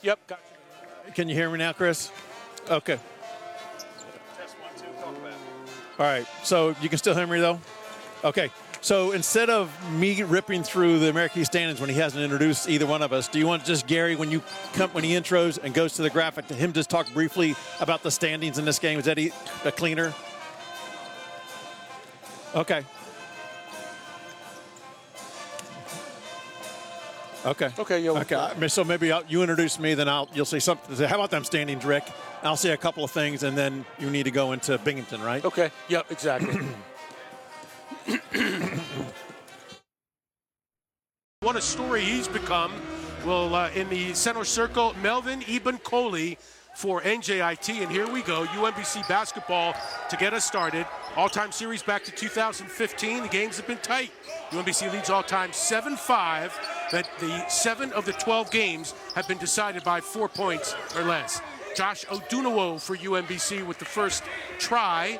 Yep. Got you. Can you hear me now, Chris? Okay. Test 1, 2, talk about it. All right. So you can still hear me, though? Okay. So instead of me ripping through the American standings when he hasn't introduced either one of us, do you want just Gary, when he intros and goes to the graphic, to him just talk briefly about the standings in this game? Is that a cleaner? Okay. Okay. Okay. Yeah, okay. So maybe you introduce me, then you'll say something. How about them standings, Rick? I'll say a couple of things, and then you need to go into Binghamton, right? Okay. Yep. Exactly. What a story he's become. Well, in the center circle, Melvin Ibn-Koli for NJIT. And here we go, UMBC basketball to get us started. All-time series back to 2015. The games have been tight. UMBC leads all-time 7-5. But the 7 of the 12 games have been decided by 4 points or less. Josh Odunawo for UMBC with the first try.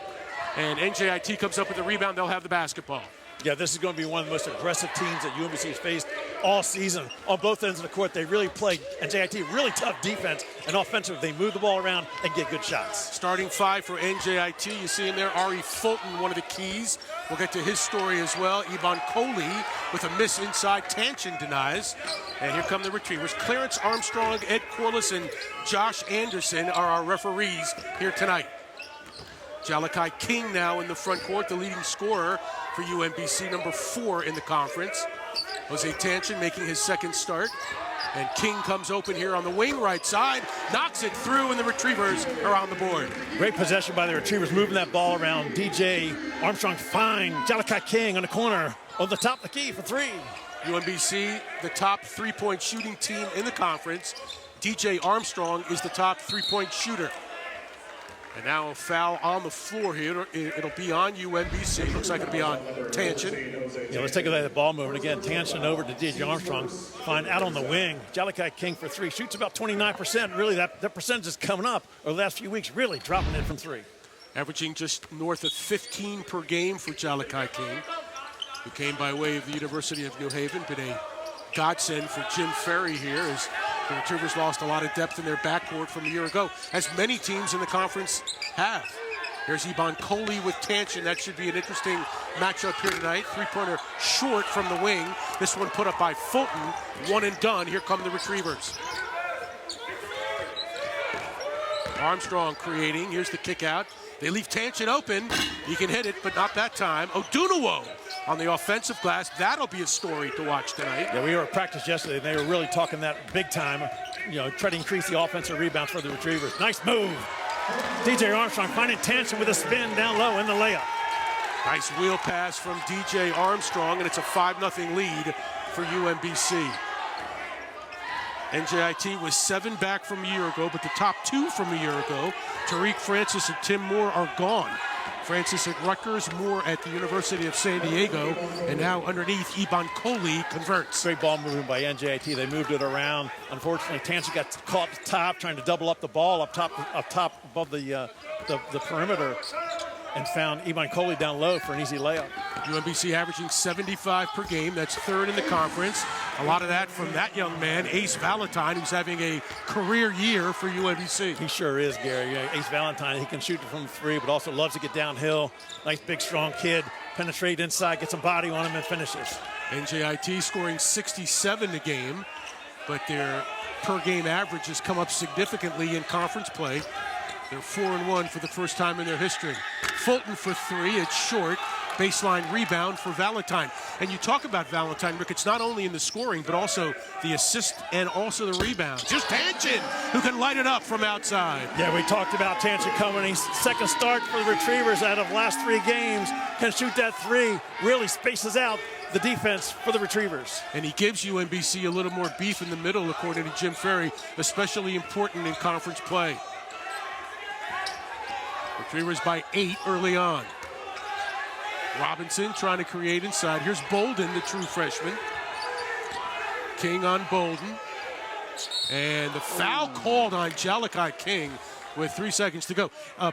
And NJIT comes up with a rebound. They'll have the basketball. Yeah, this is going to be one of the most aggressive teams that UMBC has faced all season. On both ends of the court, they really play NJIT really tough defense, and offensive, they move the ball around and get good shots. Starting 5 for NJIT, you see him there, Ari Fulton, one of the keys. We'll get to his story as well. Ibn-Koli with a miss inside. Tanchin denies. And here come the retrievers. Clarence Armstrong, Ed Corliss, and Josh Anderson are our referees here tonight. Jalakai King now in the front court, the leading scorer for UMBC, number 4 in the conference. Jose Tanchin making his second start. And King comes open here on the wing right side, knocks it through, and the retrievers are on the board. Great possession by the retrievers, moving that ball around. DJ Armstrong fine. Jalakai King on the corner, on the top of the key for 3. UMBC, the top 3-point shooting team in the conference. DJ Armstrong is the top 3-point shooter. And now a foul on the floor here. It'll be on UMBC. Looks like it'll be on Tanchin. Yeah, let's take a look at the ball movement again. Tanchin over to DJ Armstrong. Find out on the wing. Jalakai King for 3. Shoots about 29%. Really, that percentage is coming up over the last few weeks, really dropping it from 3. Averaging just north of 15 per game for Jalakai King, who came by way of the University of New Haven. Been a godsend for Jim Ferry here as the Retrievers lost a lot of depth in their backcourt from a year ago, as many teams in the conference have. Here's Ibn-Koli with Tanchin. That should be an interesting matchup here tonight. 3-pointer short from the wing. This one put up by Fulton. One and done. Here come the Retrievers. Armstrong creating. Here's the kick out. They leave Tanchin open. He can hit it, but not that time. Odunawo on the offensive glass. That'll be a story to watch tonight. Yeah, we were at practice yesterday, and they were really talking that big time, try to increase the offensive rebounds for the Retrievers. Nice move. DJ Armstrong finding Tanchin with a spin down low in the layup. Nice wheel pass from DJ Armstrong, and it's a 5-0 lead for UMBC. NJIT was 7 back from a year ago, but the top 2 from a year ago, Tariq Francis and Tim Moore, are gone. Francis at Rutgers, Moore at the University of San Diego, and now underneath, Ibn-Koli converts. Great ball movement by NJIT. They moved it around. Unfortunately, Tanchin got caught at the top, trying to double up the ball up top above the perimeter, and found Ibn-Koli down low for an easy layup. UMBC averaging 75 per game. That's 3rd in the conference. A lot of that from that young man, Ace Valentine, who's having a career year for UMBC. He sure is, Gary. Ace Valentine, he can shoot from 3, but also loves to get downhill. Nice, big, strong kid. Penetrate inside, get some body on him, and finishes. NJIT scoring 67 a game, but their per-game average has come up significantly in conference play. They're 4-1 for the first time in their history. Fulton for 3, it's short. Baseline rebound for Valentine. And you talk about Valentine, Rick, it's not only in the scoring, but also the assist and also the rebound. Just Tanchin, who can light it up from outside. Yeah, we talked about Tanchin coming. He's second start for the Retrievers out of last 3 games. Can shoot that 3, really spaces out the defense for the Retrievers. And he gives UMBC a little more beef in the middle, according to Jim Ferry, especially important in conference play. Retrievers by 8 early on. Robinson trying to create inside. Here's Bolden, the true freshman. King on Bolden. And the foul called on Jalakai King with 3 seconds to go.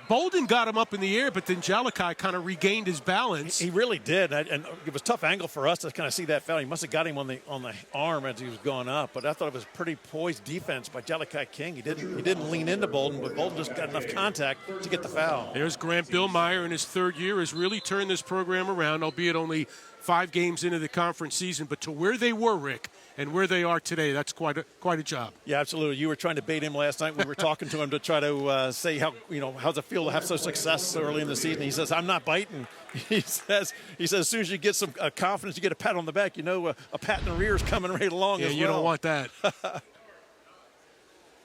Bolden got him up in the air, but then Jalakai kind of regained his balance. He really did, and it was a tough angle for us to kind of see that foul. He must have got him on the arm as he was going up, but I thought it was pretty poised defense by Jalakai King. He didn't lean into Bolden, but Bolden just got enough contact to get the foul. There's Grant Billmeyer in his third year, has really turned this program around, albeit only 5 games into the conference season, but to where they were, Rick, and where they are today, that's quite a job. Yeah, absolutely. You were trying to bait him last night. We were talking to him to try to say how's it feel to have such success so early in the season. He says, I'm not biting. He says as soon as you get some confidence, you get a pat on the back. A pat in the rear is coming right along. Yeah, as well. You don't want that. All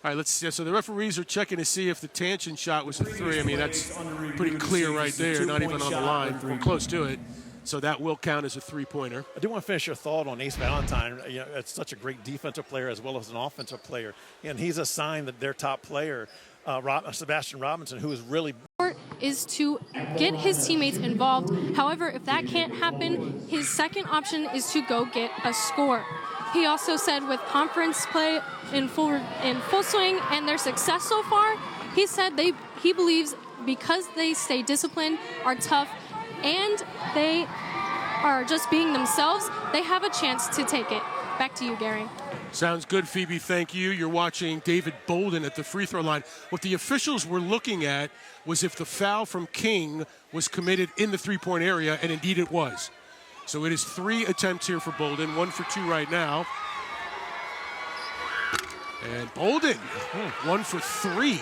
right, let's see. So the referees are checking to see if the Tanchin shot was a 3. I mean, that's pretty clear right there, not even on the line. We're close to it. So that will count as a 3-pointer. I do want to finish your thought on Ace Valentine. It's such a great defensive player as well as an offensive player. And he's a sign that their top player, Sebastian Robinson, who is really is to get his teammates involved. However, if that can't happen, his second option is to go get a score. He also said with conference play in full swing and their success so far, he said he believes because they stay disciplined, are tough, and they are just being themselves, they have a chance to take it. Back to you, Gary. Sounds good, Phoebe. Thank you. You're watching David Bolden at the free throw line. What the officials were looking at was if the foul from King was committed in the three-point area, and indeed it was. So it is 3 attempts here for Bolden, 1 for 2 right now. And Bolden, 1 for 3.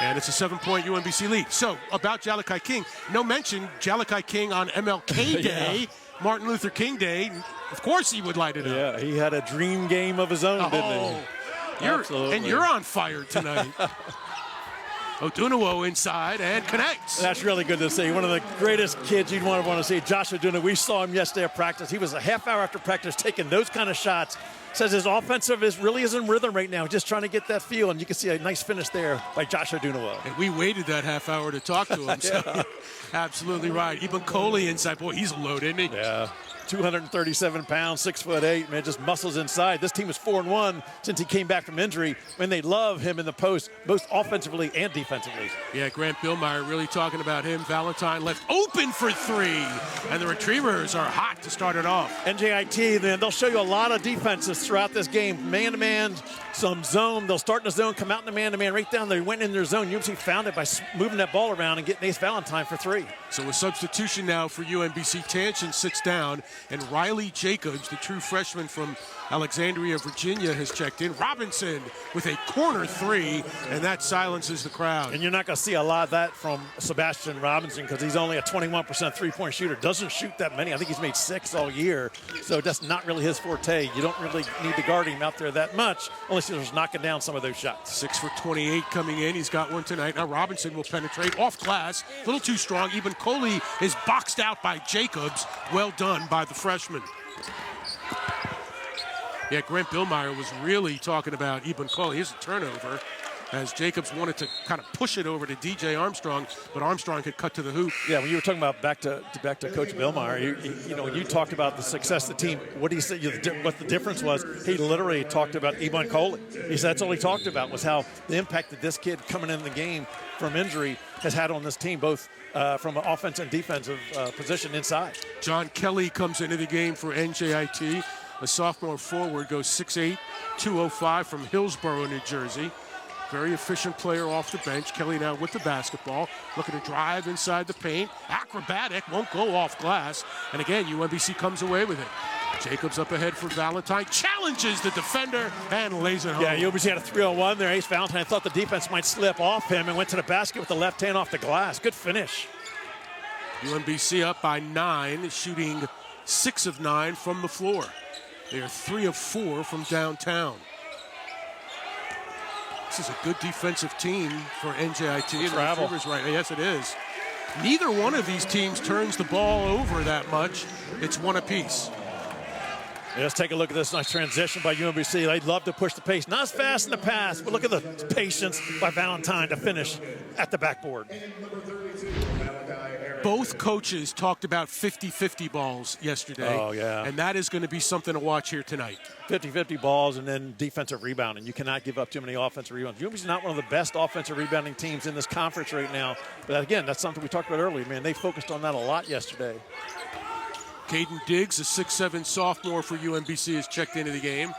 And it's a 7-point UMBC lead. So about Jalakai King, no mention Jalakai King on MLK Day, Martin Luther King Day. Of course he would light it up. Yeah, he had a dream game of his own, didn't he? Absolutely. And you're on fire tonight. Odunuwo inside and connects. That's really good to see. One of the greatest kids you'd want to see, Josh Odunuwo. We saw him yesterday at practice. He was a half hour after practice taking those kind of shots. Says his offensive really is in rhythm right now, just trying to get that feel, and you can see a nice finish there by Josh Odunuwo. And we waited that half hour to talk to him, so absolutely right. Even Coley inside, boy, he's loaded, isn't he? Yeah. 237 pounds, 6'8", man, just muscles inside. This team is 4-1 since he came back from injury, and they love him in the post, both offensively and defensively. Yeah, Grant Billmeyer really talking about him. Valentine left open for 3, and the Retrievers are hot to start it off. NJIT, then they'll show you a lot of defenses throughout this game. Man-to-man, some zone. They'll start in the zone, come out in the man-to-man, right down. They went in their zone. UMBC found it by moving that ball around and getting Ace Valentine for 3. So a substitution now for UMBC. Tanchin sits down, and Riley Jacobs, the true freshman from Alexandria, Virginia, has checked in. Robinson with a corner 3, and that silences the crowd. And you're not going to see a lot of that from Sebastian Robinson because he's only a 21% three-point shooter. Doesn't shoot that many. I think he's made 6 all year, so that's not really his forte. You don't really need to guard him out there that much unless he's just knocking down some of those shots. 6 for 28 coming in. He's got one tonight. Now Robinson will penetrate off glass. A little too strong. Even Coley is boxed out by Jacobs. Well done by the freshman. Yeah, Grant Billmeyer was really talking about Eben Coley. Here's a turnover as Jacobs wanted to kind of push it over to DJ Armstrong, but Armstrong could cut to the hoop. Yeah, when you were talking about back to Coach Billmeyer, when you talked about the success of the team, what he said, what the difference was, he literally talked about Eben Coley. He said that's all he talked about was how the impact that this kid coming in the game from injury has had on this team, both from an offense and defensive position inside. John Kelly comes into the game for NJIT. A sophomore forward, goes 6'8", 205 from Hillsborough, New Jersey. Very efficient player off the bench. Kelly now with the basketball, looking to drive inside the paint. Acrobatic, won't go off glass. And again, UMBC comes away with it. Jacobs up ahead for Valentine, challenges the defender and lays it home. Yeah, UMBC had a 3-on-1 there. Ace Valentine thought the defense might slip off him and went to the basket with the left hand off the glass. Good finish. UMBC up by 9, shooting 6 of 9 from the floor. They are 3 of 4 from downtown. This is a good defensive team for NJIT. Travel. Right. Yes, it is. Neither one of these teams turns the ball over that much. It's one apiece. Yeah, let's take a look at this nice transition by UMBC. They'd love to push the pace. Not as fast in the pass, but look at the patience by Valentine to finish at the backboard. Both coaches talked about 50-50 balls yesterday. Oh, yeah. And that is going to be something to watch here tonight. 50-50 balls and then defensive rebounding. You cannot give up too many offensive rebounds. UMBC is not one of the best offensive rebounding teams in this conference right now. But again, that's something we talked about earlier. Man, they focused on that a lot yesterday. Caden Diggs, a 6'7" sophomore for UMBC, has checked into the game.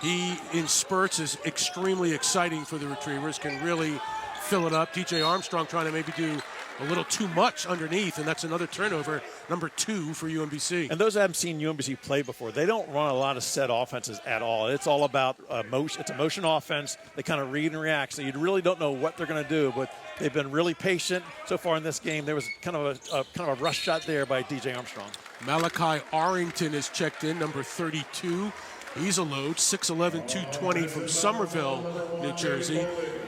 He, in spurts, is extremely exciting for the Retrievers, can really fill it up. DJ Armstrong trying to maybe do a little too much underneath, and that's another turnover, number 2 for UMBC. And those that haven't seen UMBC play before, they don't run a lot of set offenses at all. It's all about motion. It's a motion offense. They kind of read and react, so you really don't know what they're going to do, but they've been really patient so far in this game. There was kind of a rush shot there by DJ Armstrong. Malachi Arrington is checked in, number 32. He's a load, 6'11", 220 from Somerville, New Jersey.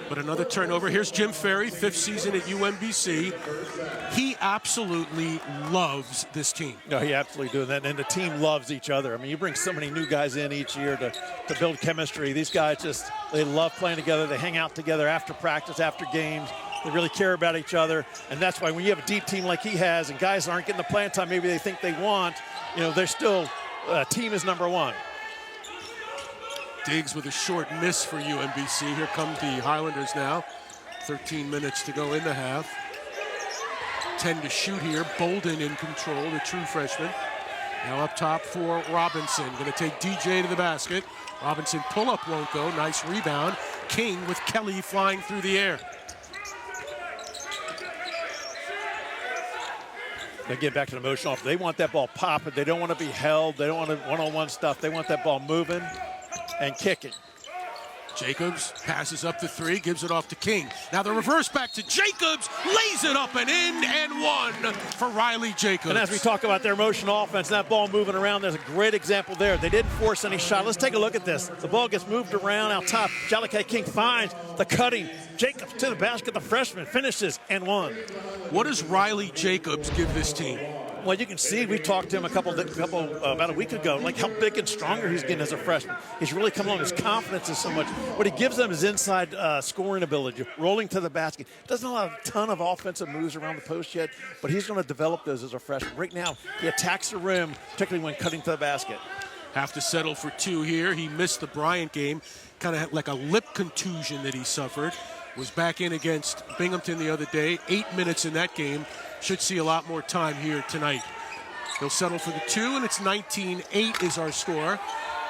But another turnover. Here's Jim Ferry, 5th season at UMBC. He absolutely loves this team. No, he absolutely does. And the team loves each other. I mean, you bring so many new guys in each year to build chemistry. These guys they love playing together. They hang out together after practice, after games. They really care about each other. And that's why when you have a deep team like he has and guys aren't getting the playing time maybe they think they want, they're still, team is number one. Diggs with a short miss for UMBC. Here come the Highlanders now. 13 minutes to go in the half. 10 to shoot here. Bolden in control, the true freshman. Now up top for Robinson. Going to take DJ to the basket. Robinson pull-up won't go. Nice rebound. King with Kelly flying through the air. They get back to the motion off. They want that ball popping. They don't want to be held. They don't want one-on-one stuff. They want that ball moving and kicking. Jacobs passes up the 3, gives it off to King. Now the reverse back to Jacobs, lays it up and in, and 1 for Riley Jacobs. And as we talk about their motion offense, that ball moving around, there's a great example there. They didn't force any shot. Let's take a look at this. The ball gets moved around out top. Jalakai King finds the cutting. Jacobs to the basket, the freshman finishes, and 1. What does Riley Jacobs give this team? Well, you can see we talked to him about a week ago, like how big and stronger he's getting as a freshman. He's really come along. His confidence is so much. What he gives them is inside scoring ability, rolling to the basket. Doesn't have a ton of offensive moves around the post yet, but he's going to develop those as a freshman. Right now, he attacks the rim, particularly when cutting to the basket. Have to settle for 2 here. He missed the Bryant game, kind of like a lip contusion that he suffered. Was back in against Binghamton the other day. 8 minutes in that game. Should see a lot more time here tonight. He'll settle for the 2, and it's 19-8 is our score.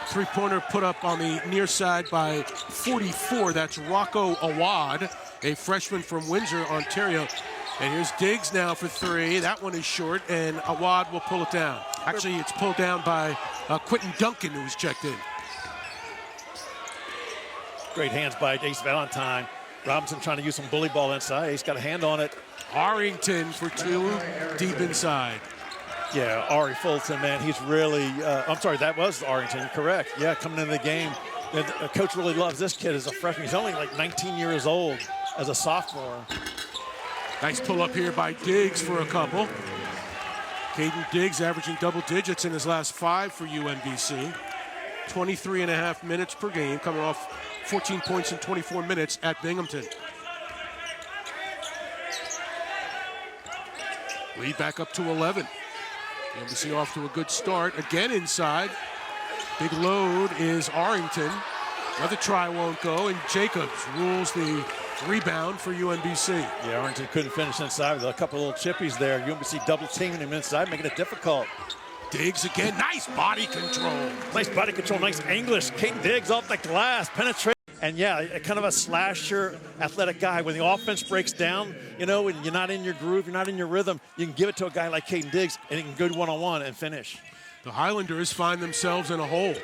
3-pointer put up on the near side by 44. That's Rocco Awad, a freshman from Windsor, Ontario. And here's Diggs now for 3. That one is short, and Awad will pull it down. Actually, it's pulled down by Quentin Duncan, who's checked in. Great hands by Ace Valentine. Robinson trying to use some bully ball inside. He's got a hand on it. Arrington for 2, deep inside. Yeah, Ari Fulton, man, he's really, I'm sorry, that was Arrington, correct. Yeah, coming into the game. The coach really loves this kid as a freshman. He's only like 19 years old as a sophomore. Nice pull up here by Diggs for a couple. Caden Diggs averaging double digits in his last 5 for UMBC. 23.5 minutes per game, coming off 14 points in 24 minutes at Binghamton. Lead back up to 11. UMBC off to a good start. Again inside. Big load is Arrington. Another try won't go, and Jacobs rules the rebound for UMBC. Yeah, Arrington couldn't finish inside with a couple of little chippies there. UMBC double teaming him inside, making it difficult. Diggs again, nice body control. Nice body control, nice English. Caden Diggs off the glass, penetrate. And yeah, kind of a slasher, athletic guy. When the offense breaks down, when you're not in your groove, you're not in your rhythm, you can give it to a guy like Caden Diggs, and he can go one-on-one and finish. The Highlanders find themselves in a hole.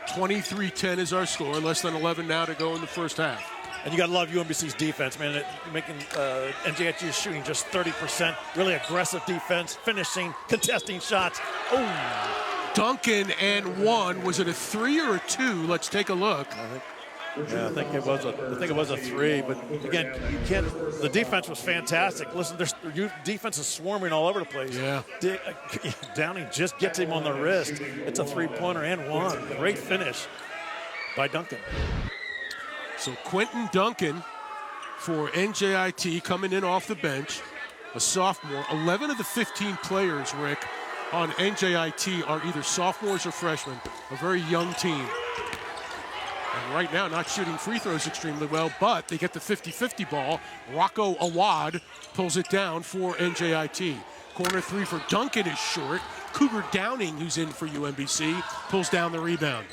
23-10 is our score. Less than 11 now to go in the first half. And you got to love UMBC's defense, man. Making NJIT is shooting just 30%. Really aggressive defense, finishing, contesting shots. Oh! Duncan and 1. Was it a 3 or a 2? Let's take a look. Yeah, I think it was a 3, but again, you can't. The defense was fantastic. Listen, your defense is swarming all over the place. Yeah. Downing just gets him on the wrist. It's a 3-pointer and 1. Great finish by Duncan. So Quentin Duncan for NJIT coming in off the bench. a sophomore. 11 of the 15 players, Rick, on NJIT are either sophomores or freshmen, a very young team. And right now, not shooting free throws extremely well, but they get the 50-50 ball. Rocco Awad pulls it down for NJIT. Corner three for Duncan is short. Cougar Downing, who's in for UMBC, pulls down the rebound.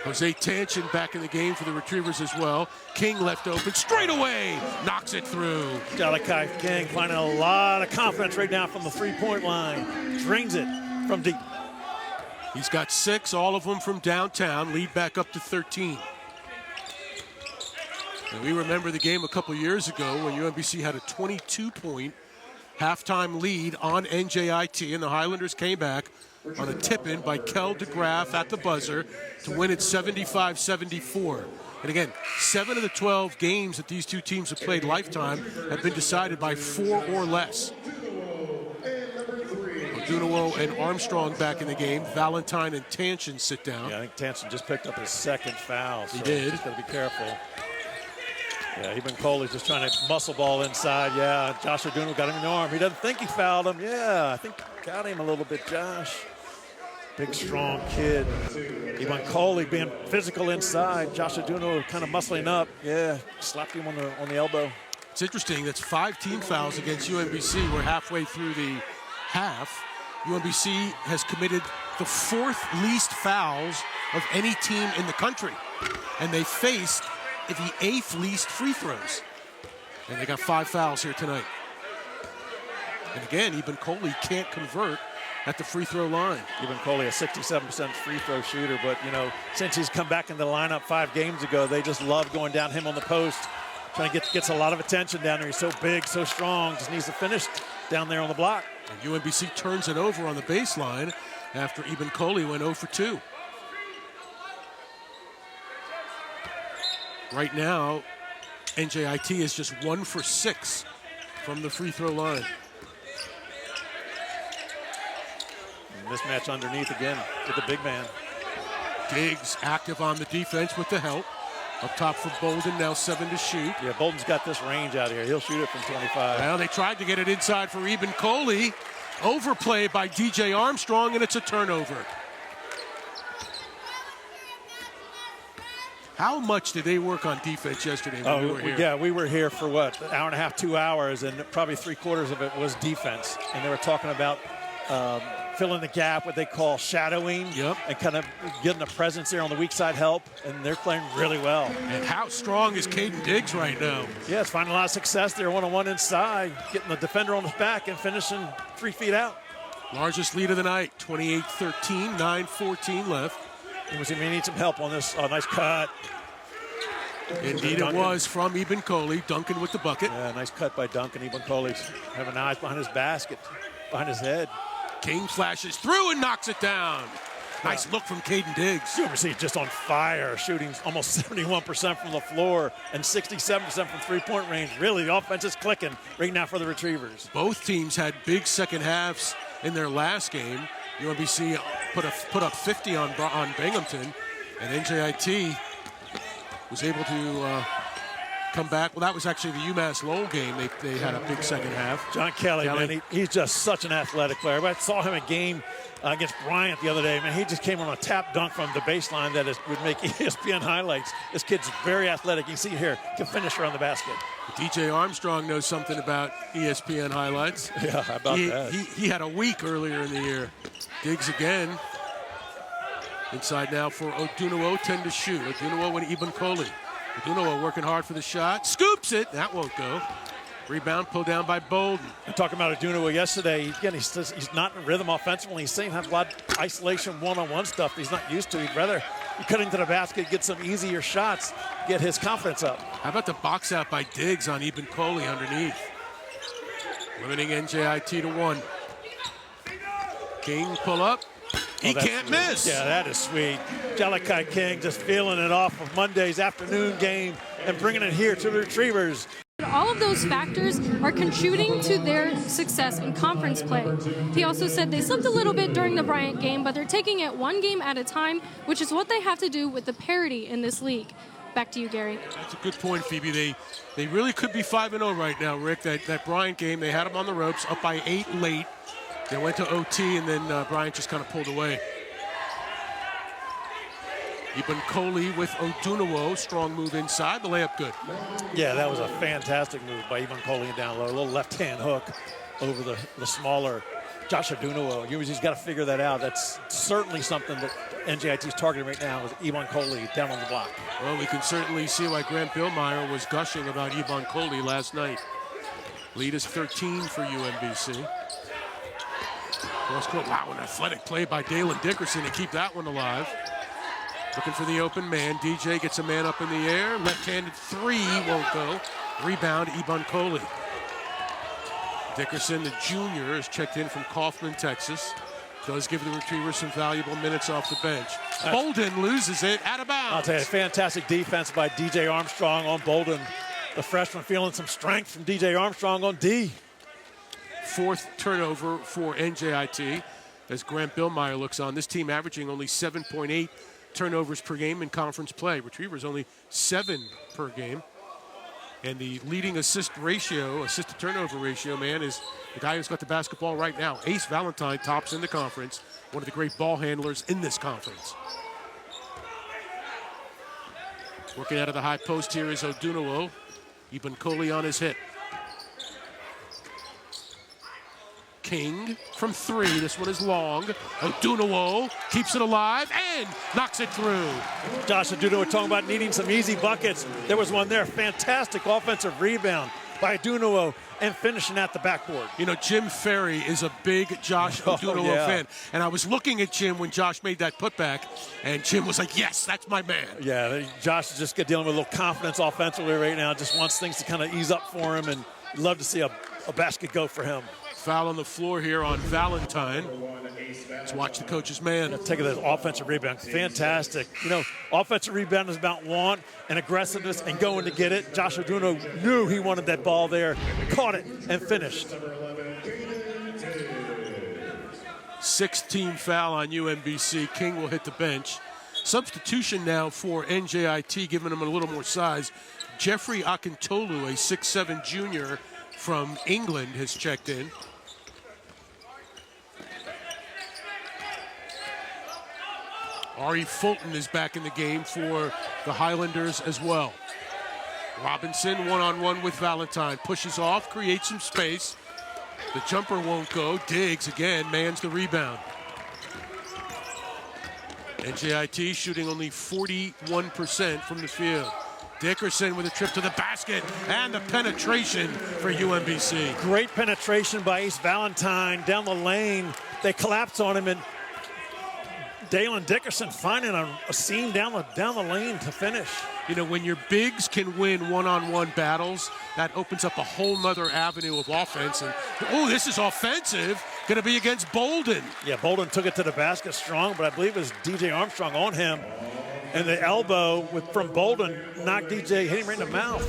Jose Tanchin back in the game for the Retrievers as well. King left open, straight away, knocks it through. Malachi King finding a lot of confidence right now from the three-point line. Drains it from deep. He's got 6, all of them from downtown, lead back up to 13. And we remember the game a couple years ago when UMBC had a 22-point halftime lead on NJIT, and the Highlanders came back on a tip-in by Kel DeGraff at the buzzer to win it 75-74. And again, 7 of the 12 games that these two teams have played lifetime have been decided by 4 or less. Odunuwo and Armstrong back in the game. Valentine and Tanchin sit down. Yeah, I think Tanchin just picked up his second foul. So he did. Just got to be careful. Yeah, Eben Coley's just trying to muscle ball inside. Yeah, Josh Odunuwo got him in the arm. He doesn't think he fouled him. Yeah, I think got him a little bit, Josh. Big, strong kid. Eben Coley being physical inside. Josh Odunuwo kind of muscling up. Yeah, slapped him on the elbow. It's interesting. That's 5 team fouls against UMBC. We're halfway through the half. UMBC has committed the 4th least fouls of any team in the country. And they faced the 8th least free throws. And they got 5 fouls here tonight. And again, Eben Coley can't convert at the free throw line. Eben Coley, a 67% free throw shooter, but you know, since he's come back in the lineup 5 games ago, they just love going down him on the post. Trying to gets a lot of attention down there. He's so big, so strong, just needs to finish down there on the block. And UMBC turns it over on the baseline after Eben Coley went 0 for 2. Right now, NJIT is just 1 for 6 from the free throw line. And mismatch underneath again with the big man. Diggs active on the defense with the help. Up top for Bolden, now 7 to shoot. Yeah, Bolden's got this range out here. He'll shoot it from 25. Well, they tried to get it inside for Eben Coley. Overplay by DJ Armstrong, and it's a turnover. How much did they work on defense yesterday when we were here? Yeah, we were here for what, an hour and a half, 2 hours, and probably 3/4 of it was defense. And they were talking about filling the gap, what they call shadowing, and kind of getting a presence there on the weak side help, and they're playing really well. And how strong is Caden Diggs right now? Yeah, it's finding a lot of success there, one-on-one inside, getting the defender on his back and finishing 3 feet out. Largest lead of the night, 28-13, 9:14 left. He may need some help on this. Oh, nice cut. Indeed it was from Eben Coley. Duncan with the bucket. Yeah, nice cut by Duncan. Eben Coley having eyes behind his basket, behind his head. King flashes through and knocks it down. Nice look from Caden Diggs. UMBC just on fire, shooting almost 71% from the floor and 67% from three-point range. Really, the offense is clicking right now for the Retrievers. Both teams had big second halves in their last game. UMBC put up 50 on Binghamton, and NJIT was able to come back. Well, that was actually the UMass Lowell game. They had a big second half. John Kelly, man, he's just such an athletic player. I saw him in a game against Bryant the other day. Man, he just came on a tap dunk from the baseline that would make ESPN highlights. This kid's very athletic. You can see it here, can finish around the basket. DJ Armstrong knows something about ESPN highlights. Yeah, how about that? He had a week earlier in the year. Diggs again. Inside now for Odunuwo, 10 to shoot. Odunuwo and Eben Coley. Odunuwo working hard for the shot. Scoops it. That won't go. Rebound pulled down by Bolden. I'm talking about Odunuwo yesterday. Again, he's not in rhythm offensively. He's saying have a lot of isolation one-on-one stuff he's not used to. He'd rather cut into the basket, get some easier shots, get his confidence up. How about the box out by Diggs on Eben Coley underneath? Limiting NJIT to 1. King pull up. He can't miss. Yeah, that is sweet. Malachi King just feeling it off of Monday's afternoon game and bringing it here to the Retrievers. All of those factors are contributing to their success in conference play. He also said they slipped a little bit during the Bryant game, but they're taking it one game at a time, which is what they have to do with the parity in this league. Back to you, Gary. That's a good point, Phoebe. They really could be 5-0 right now, Rick. That Bryant game, they had them on the ropes, up by 8 late. They went to OT, and then Bryant just kind of pulled away. Ibn Koli with Odunawo, strong move inside, the layup good. Yeah, that was a fantastic move by Ibn Koli down low. A little left-hand hook over the smaller Josh Odunawo. UMBC's got to figure that out. That's certainly something that NJIT is targeting right now with Ibn Koli down on the block. Well, we can certainly see why Grant Billmeyer was gushing about Ibn Koli last night. Lead is 13 for UMBC. Cross-court, wow, an athletic play by Dalen Dickerson to keep that one alive. Looking for the open man. DJ gets a man up in the air. Left-handed three won't go. Rebound, Ibn Koli. Dickerson, the junior, is checked in from Kaufman, Texas. Does give the Retrievers some valuable minutes off the bench. Bolden loses it out of bounds. I'll tell you, fantastic defense by DJ Armstrong on Bolden. The freshman feeling some strength from DJ Armstrong on D. Fourth turnover for NJIT as Grant Billmeyer looks on. This team averaging only 7.8 turnovers per game in conference play. Retrievers only 7 per game. And the leading assist to turnover ratio, man, is the guy who's got the basketball right now. Ace Valentine tops in the conference, one of the great ball handlers in this conference. Working out of the high post here is Odunawo. Ibn Koli on his hit. King from 3. This one is long. Odunawo keeps it alive and knocks it through. Josh Odunawo talking about needing some easy buckets. There was one there. Fantastic offensive rebound by Odunawo and finishing at the backboard. You know, Jim Ferry is a big Josh Odunawo fan. And I was looking at Jim when Josh made that putback, and Jim was like, yes, that's my man. Yeah, Josh is just dealing with a little confidence offensively right now. Just wants things to kind of ease up for him, and love to see a basket go for him. Foul on the floor here on Valentine. Let's watch the coach's man. Take a look at the offensive rebound. Fantastic. You know, offensive rebound is about want and aggressiveness and going to get it. Josh Odunawo knew he wanted that ball there, caught it, and finished. 6-team foul on UMBC. King will hit the bench. Substitution now for NJIT, giving him a little more size. Jeffrey Akintolu, a 6'7 junior from England, has checked in. Ari Fulton is back in the game for the Highlanders as well. Robinson one-on-one with Valentine. Pushes off, creates some space. The jumper won't go. Diggs again, mans the rebound. NJIT shooting only 41% from the field. Dickerson with a trip to the basket and the penetration for UMBC. Great penetration by Ace Valentine down the lane. They collapse on him, and Dalen Dickerson finding a seam down the lane to finish. You know, when your bigs can win one-on-one battles, that opens up a whole nother avenue of offense. And, oh, this is offensive. Going to be against Bolden. Yeah, Bolden took it to the basket strong, but I believe it was DJ Armstrong on him. And the elbow from Bolden knocked DJ, hit him right in the mouth.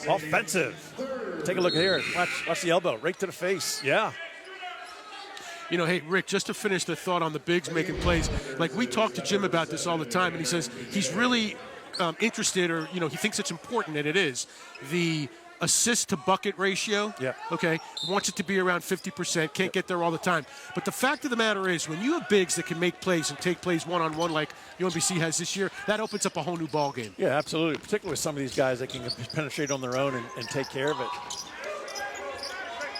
Offensive. Take a look here. Watch the elbow, right to the face. Yeah. You know, hey, Rick, just to finish the thought on the bigs making plays, like we talk to Jim about this all the time, and he says he's really interested, or, you know, he thinks it's important, and it is, the assist to bucket ratio. Yeah. Okay. Wants it to be around 50%. Can't get there all the time. But the fact of the matter is, when you have bigs that can make plays and take plays one-on-one like UMBC has this year, that opens up a whole new ball game. Yeah, absolutely. Particularly with some of these guys that can penetrate on their own and take care of it.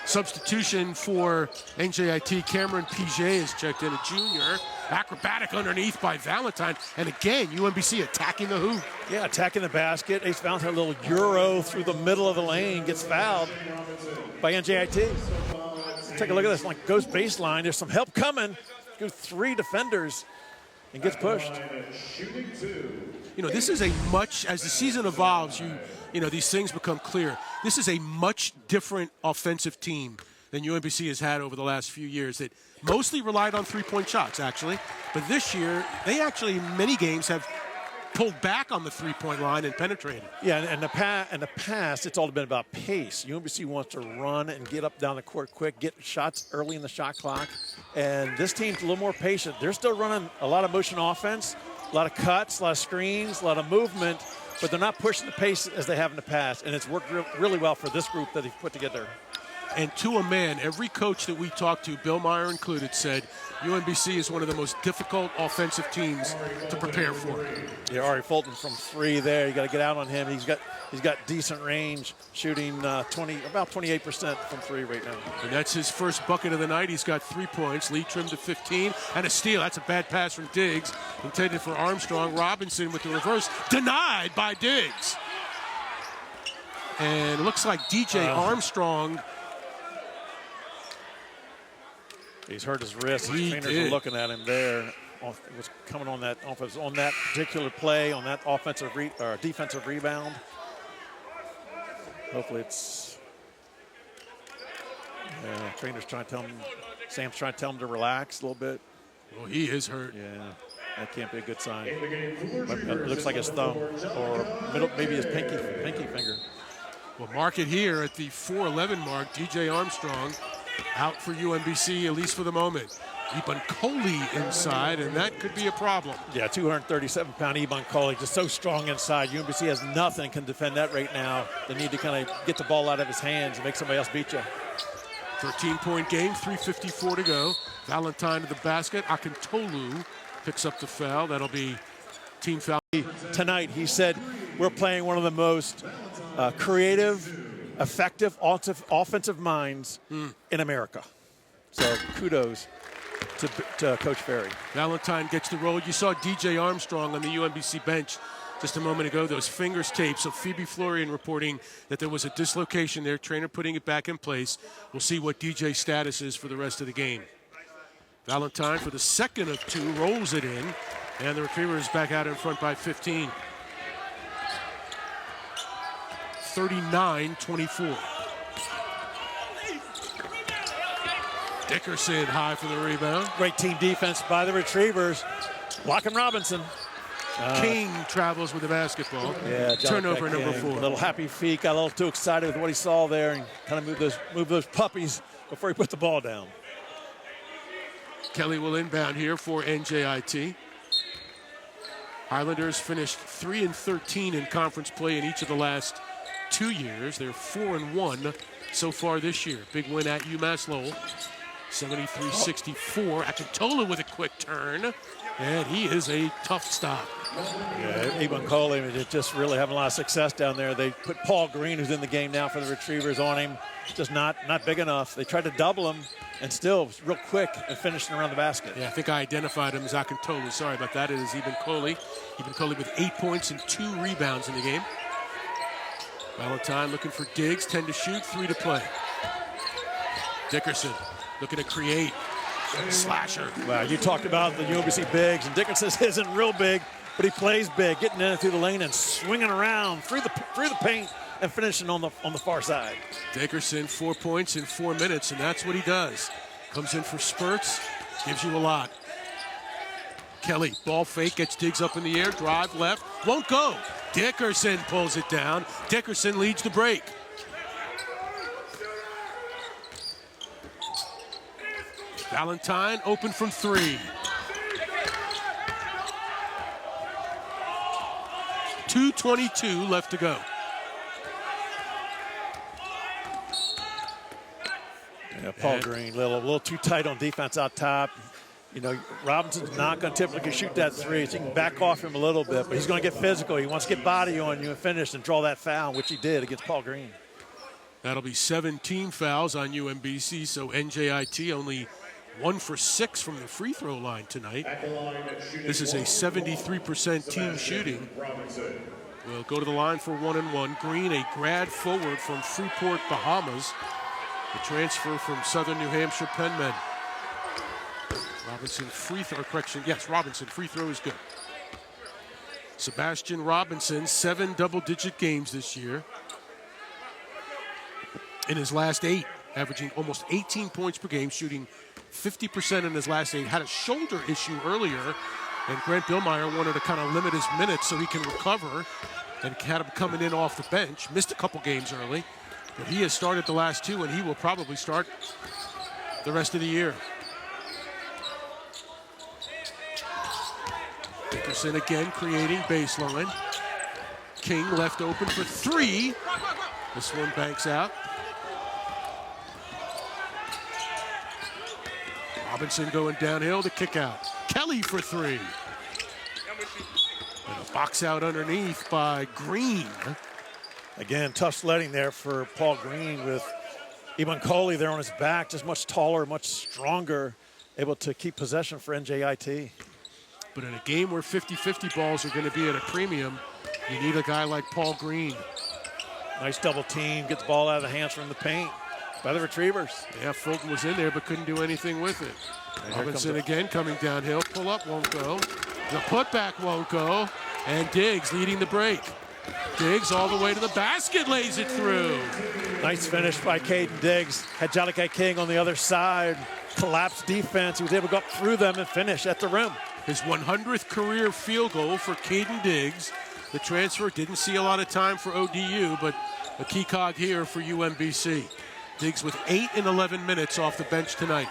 Substitution for NJIT, Cameron Piget is checked in, a junior. Acrobatic underneath by Valentine. And again, UMBC attacking the hoop. Yeah, attacking the basket. Ace Valentine, a little euro through the middle of the lane, gets fouled by NJIT. Take a look at this, like goes baseline. There's some help coming. Goes 3 defenders and gets pushed. You know, this is a much, as the season evolves, you know, these things become clear. This is a much different offensive team than UMBC has had over the last few years, that mostly relied on three-point shots, actually. But this year, they actually, in many games, have pulled back on the three-point line and penetrated. Yeah, and in the past, it's all been about pace. UMBC wants to run and get up down the court quick, get shots early in the shot clock. And this team's a little more patient. They're still running a lot of motion offense, lot of cuts, a lot of screens, a lot of movement, but they're not pushing the pace as they have in the past, and it's worked really well for this group that they've put together. And to a man, every coach that we talked to, Bill Meyer included, said UMBC is one of the most difficult offensive teams to prepare for. Yeah, Ari Fulton from 3 there. You got to get out on him. He's got decent range, shooting about 28% from 3 right now. And that's his first bucket of the night. He's got 3 points. Lee trimmed to 15 and a steal. That's a bad pass from Diggs, intended for Armstrong. Robinson with the reverse, denied by Diggs. And it looks like DJ Armstrong. He's hurt his wrist. His trainers are looking at him there. Was coming on that offense, on that particular play, on that defensive rebound. Hopefully it's trainer's trying to tell him, Sam's trying to tell him to relax a little bit. Well, he is hurt. Yeah, that can't be a good sign. It looks like his thumb or maybe his pinky finger. Well, mark it here at the 4:11 mark. DJ Armstrong out for UMBC, at least for the moment. Ibn Coley inside, and that could be a problem. Yeah, 237-pound Ibn Coley, just so strong inside. UMBC has nothing can defend that right now. They need to kind of get the ball out of his hands and make somebody else beat you. 13-point game, 3:54 to go. Valentine to the basket. Akintolu picks up the foul. That'll be team foul. Tonight, he said, we're playing one of the most creative, effective offensive minds in America. So kudos to Coach Ferry. Valentine gets the roll. You saw DJ Armstrong on the UMBC bench just a moment ago. Those fingers taped. So Phoebe Florian reporting that there was a dislocation there. Trainer putting it back in place. We'll see what DJ's status is for the rest of the game. Valentine for the second of 2 rolls it in. And the Retrievers is back out in front by 15. 39-24. Dickerson high for the rebound. Great team defense by the Retrievers. Locking Robinson. King travels with the basketball. Yeah, turnover number 4. A little happy feet, got a little too excited with what he saw there and kind of move those puppies before he put the ball down. Kelly will inbound here for NJIT. Highlanders finished 3-13 in conference play in each of the last 2 years. They're 4-1 so far this year. Big win at UMass Lowell. 73-64. Akintola with a quick turn. And he is a tough stop. Yeah, Ibn Coley is just really having a lot of success down there. They put Paul Green, who's in the game now for the Retrievers, on him. Just not big enough. They tried to double him and still real quick and finishing around the basket. Yeah, I think I identified him as Akintola. Sorry about that. It is Ibn Coley. Ibn Coley with 8 points and 2 rebounds in the game. Valentine looking for Diggs. 10 to shoot, 3 to play. Dickerson looking to create. Slasher. Wow, you talked about the UMBC bigs, and Dickerson isn't real big, but he plays big, getting in through the lane and swinging around through the paint and finishing on the far side. Dickerson 4 points in 4 minutes, and that's what he does. Comes in for spurts, gives you a lot. Kelly, ball fake, gets Diggs up in the air, drive left, won't go. Dickerson pulls it down. Dickerson leads the break. Valentine open from 3. 2:22 left to go. Yeah, Paul Green, a little too tight on defense out top. You know, Robinson's not going to typically shoot that 3, so you can back off him a little bit, but he's going to get physical. He wants to get body on you and finish and draw that foul, which he did against Paul Green. That'll be 17 fouls on UMBC, so NJIT only 1 for 6 from the free throw line tonight. This is a 73% team shooting. We'll go to the line for 1-and-1. Green, a grad forward from Freeport, Bahamas. The transfer from Southern New Hampshire Penmen. Robinson free throw is good. Sebastian Robinson, 7 double-digit games this year. In his last 8, averaging almost 18 points per game, shooting 50% in his last 8. Had a shoulder issue earlier, and Grant Billmeyer wanted to kind of limit his minutes so he can recover, and had him coming in off the bench. Missed a couple games early, but he has started the last 2, and he will probably start the rest of the year. Dickerson again creating baseline. King left open for three. This one banks out. Robinson going downhill to kick out. Kelly for three. And a box out underneath by Green. Again, tough sledding there for Paul Green with Iban Coley there on his back, just much taller, much stronger, able to keep possession for NJIT. But in a game where 50-50 balls are going to be at a premium, you need a guy like Paul Green. Nice double team, gets the ball out of the hands from the paint by the Retrievers. Yeah, Fulton was in there but couldn't do anything with it. Robinson again coming downhill. Pull up won't go. The putback won't go. And Diggs leading the break. Diggs all the way to the basket, lays it through. Nice finish by Caden Diggs. Had Jalikai King on the other side. Collapsed defense. He was able to go up through them and finish at the rim. His 100th career field goal for Caden Diggs. The transfer didn't see a lot of time for ODU, but a key cog here for UMBC. Diggs with 8 in 11 minutes off the bench tonight.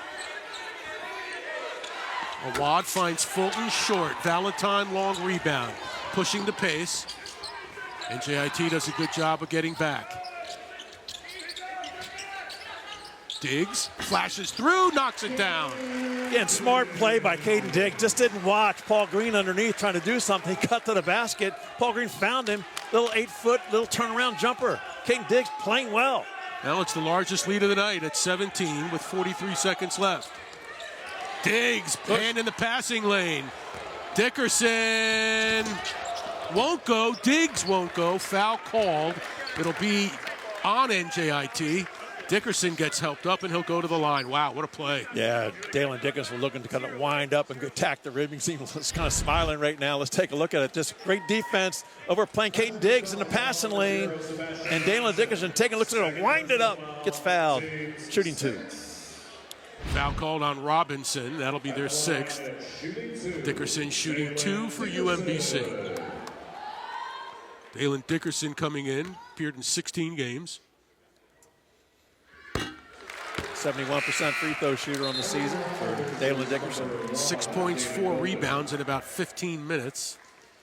Awad finds Fulton short. Valentine long rebound. Pushing the pace. NJIT does a good job of getting back. Diggs flashes through, knocks it down. Again, smart play by Caden Diggs. Just didn't watch Paul Green underneath trying to do something. He cut to the basket. Paul Green found him. Little 8-foot, little turnaround jumper. Caden Diggs playing well. Now it's the largest lead of the night at 17 with 43 seconds left. Diggs, pan in the passing lane. Dickerson won't go. Diggs won't go. Foul called. It'll be on NJIT. Dickerson gets helped up, and he'll go to the line. Wow, what a play. Yeah, Dalen Dickerson looking to kind of wind up and attack the rim. You see him kind of smiling right now. Let's take a look at it. Just great defense over playing Caden Diggs in the passing lane. And Dalen Dickerson taking a look at it, wind it up, gets fouled, shooting two. Foul called on Robinson. That'll be their 6th. Dickerson shooting 2 for UMBC. Dalen Dickerson coming in, appeared in 16 games. 71% free throw shooter on the season for Dalen Dickerson. 6 points, 4 rebounds in about 15 minutes.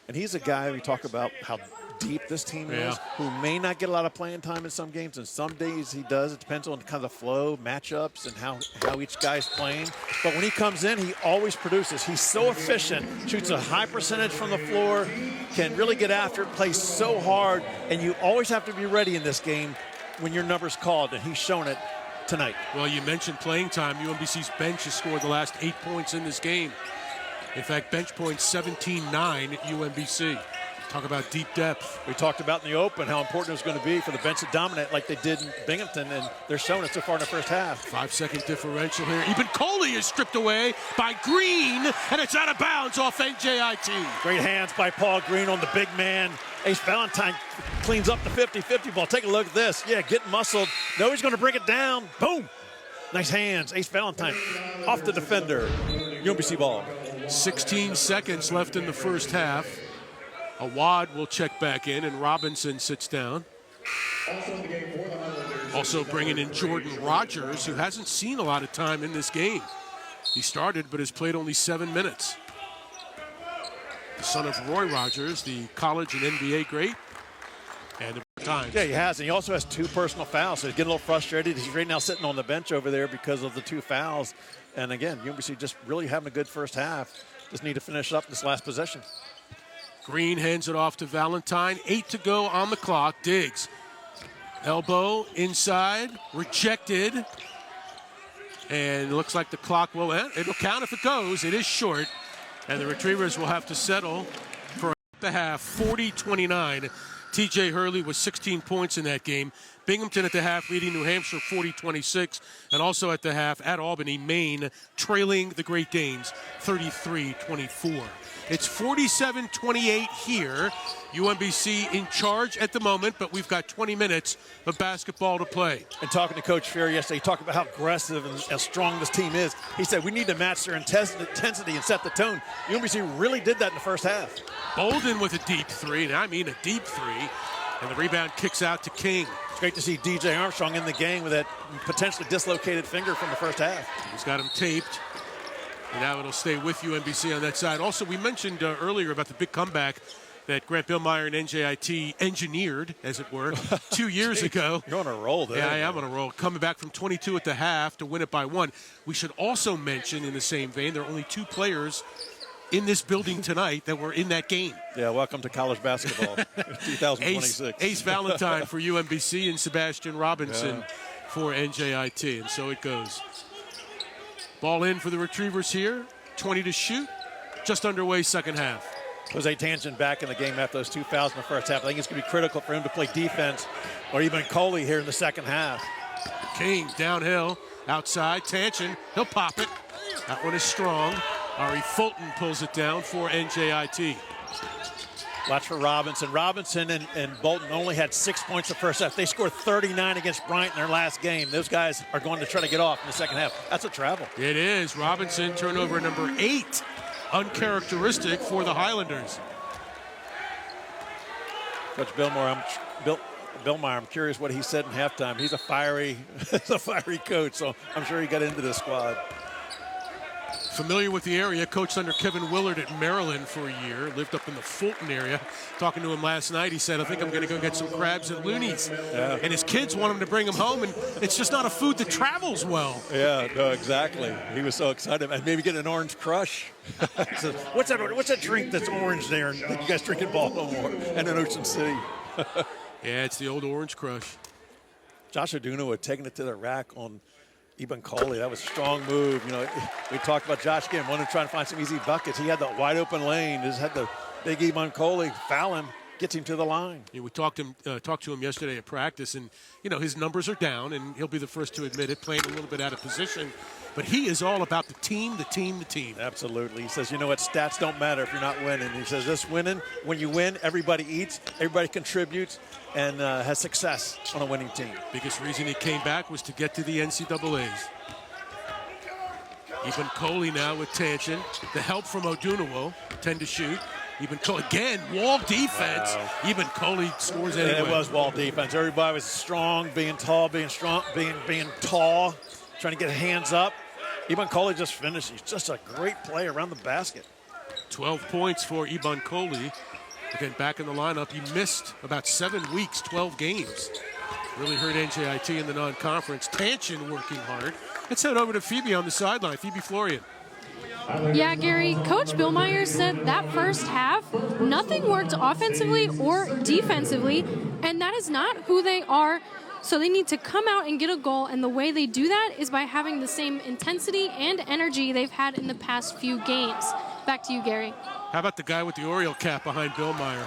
And he's a guy, we talk about how deep this team is, who may not get a lot of playing time in some games, and some days he does. It depends on kind of the flow, matchups, and how each guy's playing. But when he comes in, he always produces. He's so efficient, shoots a high percentage from the floor, can really get after it, plays so hard, and you always have to be ready in this game when your number's called, and he's shown it tonight. Well, you mentioned playing time. UMBC's bench has scored the last 8 points in this game. In fact, bench points 17-9 at UMBC. Talk about deep depth. We talked about in the open how important it was going to be for the bench to dominate like they did in Binghamton, and they're showing it so far in the first half. 5-second differential here. Eben Coley is stripped away by Green, and it's out of bounds off NJIT. Great hands by Paul Green on the big man. Ace Valentine cleans up the 50-50 ball. Take a look at this. Yeah, getting muscled. No, he's going to bring it down. Boom. Nice hands. Ace Valentine off the defender. UMBC ball. 16 seconds left in the first half. Awad will check back in, and Robinson sits down. Also bringing in Jordan Rogers, who hasn't seen a lot of time in this game. He started, but has played only 7 minutes. The son of Roy Rogers, the college and NBA great. And the time. Yeah, he has. And he also has 2 personal fouls, so he's getting a little frustrated. He's right now sitting on the bench over there because of the 2 fouls. And again, UMBC just really having a good first half. Just need to finish up this last possession. Green hands it off to Valentine. 8 to go on the clock. Diggs. Elbow inside. Rejected. And it looks like the clock will end. It'll count if it goes. It is short. And the Retrievers will have to settle for the half. 40-29. TJ Hurley was 16 points in that game. Binghamton at the half leading New Hampshire 40-26. And also at the half at Albany, Maine trailing the Great Danes 33-24. It's 47-28 here. UMBC in charge at the moment, but we've got 20 minutes of basketball to play. And talking to Coach Ferry yesterday, he talked about how aggressive and how strong this team is. He said we need to match their intensity and set the tone. UMBC really did that in the first half. Bolden with a deep 3, and I mean a deep 3. And the rebound kicks out to King. It's great to see DJ Armstrong in the game with that potentially dislocated finger from the first half. He's got him taped. And now it'll stay with UMBC on that side. Also, we mentioned earlier about the big comeback that Grant Billmeyer and NJIT engineered, as it were, 2 years ago. You're on a roll there. Yeah, I am on a roll. Coming back from 22 at the half to win it by 1. We should also mention, in the same vein, there are only 2 players in this building tonight that were in that game. Yeah, welcome to college basketball, 2026. Ace Valentine for UMBC and Sebastian Robinson for NJIT, and so it goes. Ball in for the Retrievers here, 20 to shoot, just underway second half. Jose Tangent back in the game after those 2 fouls in the first half. I think it's going to be critical for him to play defense, or even Coley here in the second half. King downhill, outside, Tangent, he'll pop it. That one is strong. Ari Fulton pulls it down for NJIT. Watch for Robinson. Robinson and Bolton only had 6 points the first half. They scored 39 against Bryant in their last game. Those guys are going to try to get off in the second half. That's a travel. It is. Robinson, turnover number 8. Uncharacteristic for the Highlanders. Coach Billmeyer, I'm curious what he said in halftime. He's a fiery coach, so I'm sure he got into the squad. Familiar with the area, coached under Kevin Willard at Maryland for a year, lived up in the Fulton area. Talking to him last night, he said, I think I'm going to go get some crabs at Looney's. Yeah. And his kids want him to bring them home, and it's just not a food that travels well. Yeah, no, exactly. He was so excited. And maybe get an orange crush. So, what's that drink that's orange there that you guys drink in Baltimore and in Ocean City? Yeah, it's the old orange crush. Josh Oduno had taken it to the rack on Eben Coley. That was a strong move. You know, we talked about Josh again, wanting to try and find some easy buckets. He had the wide open lane. Just had the big Eben Coley foul him, gets him to the line. Yeah, we talked to him yesterday at practice, and his numbers are down, and he'll be the first to admit it, playing a little bit out of position. But he is all about the team, the team, the team. Absolutely. He says, you know what, stats don't matter if you're not winning. He says, this winning, when you win, everybody eats, everybody contributes, and has success on a winning team. Biggest reason he came back was to get to the NCAAs. Eben Coley now with Tangent. The help from Odunawo, 10 to shoot. Eben Coley, again, wall defense. Wow. Eben Coley scores anyway. It was wall defense. Everybody was strong, being tall, being tall, trying to get hands up. Eben Coley just finished. He's just a great play around the basket. 12 points for Eben Coley. Again, back in the lineup. He missed about 7 weeks, 12 games. Really hurt NJIT in the non-conference. Tangent working hard. Let's head over to Phoebe on the sideline. Phoebe Florian. Yeah, Gary, Coach Billmeyer said that first half, nothing worked offensively or defensively, and that is not who they are. So they need to come out and get a goal, and the way they do that is by having the same intensity and energy they've had in the past few games. Back to you, Gary. How about the guy with the Oriole cap behind Billmeyer?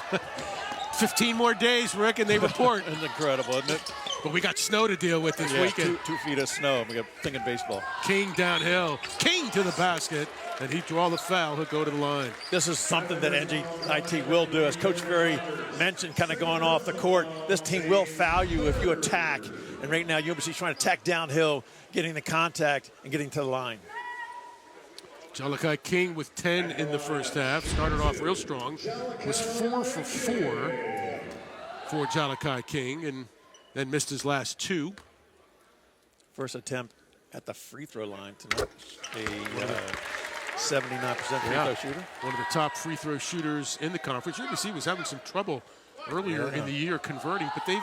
15 more days, Rick, and they report. It's incredible, isn't it? But we got snow to deal with this weekend. 2 feet of snow. We got thinking baseball. King downhill. King to the basket. And he draw the foul. He'll go to the line. This is something that NJIT will do. As Coach Ferry mentioned, kind of going off the court, this team will foul you if you attack. And right now, UMBC is trying to attack downhill, getting the contact and getting to the line. Jalakai King with 10 in the first half. Started off real strong. Was 4 for 4 for Jalakai King, and then missed his last 2. First attempt at the free throw line tonight. A 79% free throw shooter. One of the top free throw shooters in the conference. UMBC was having some trouble earlier in the year converting, but they've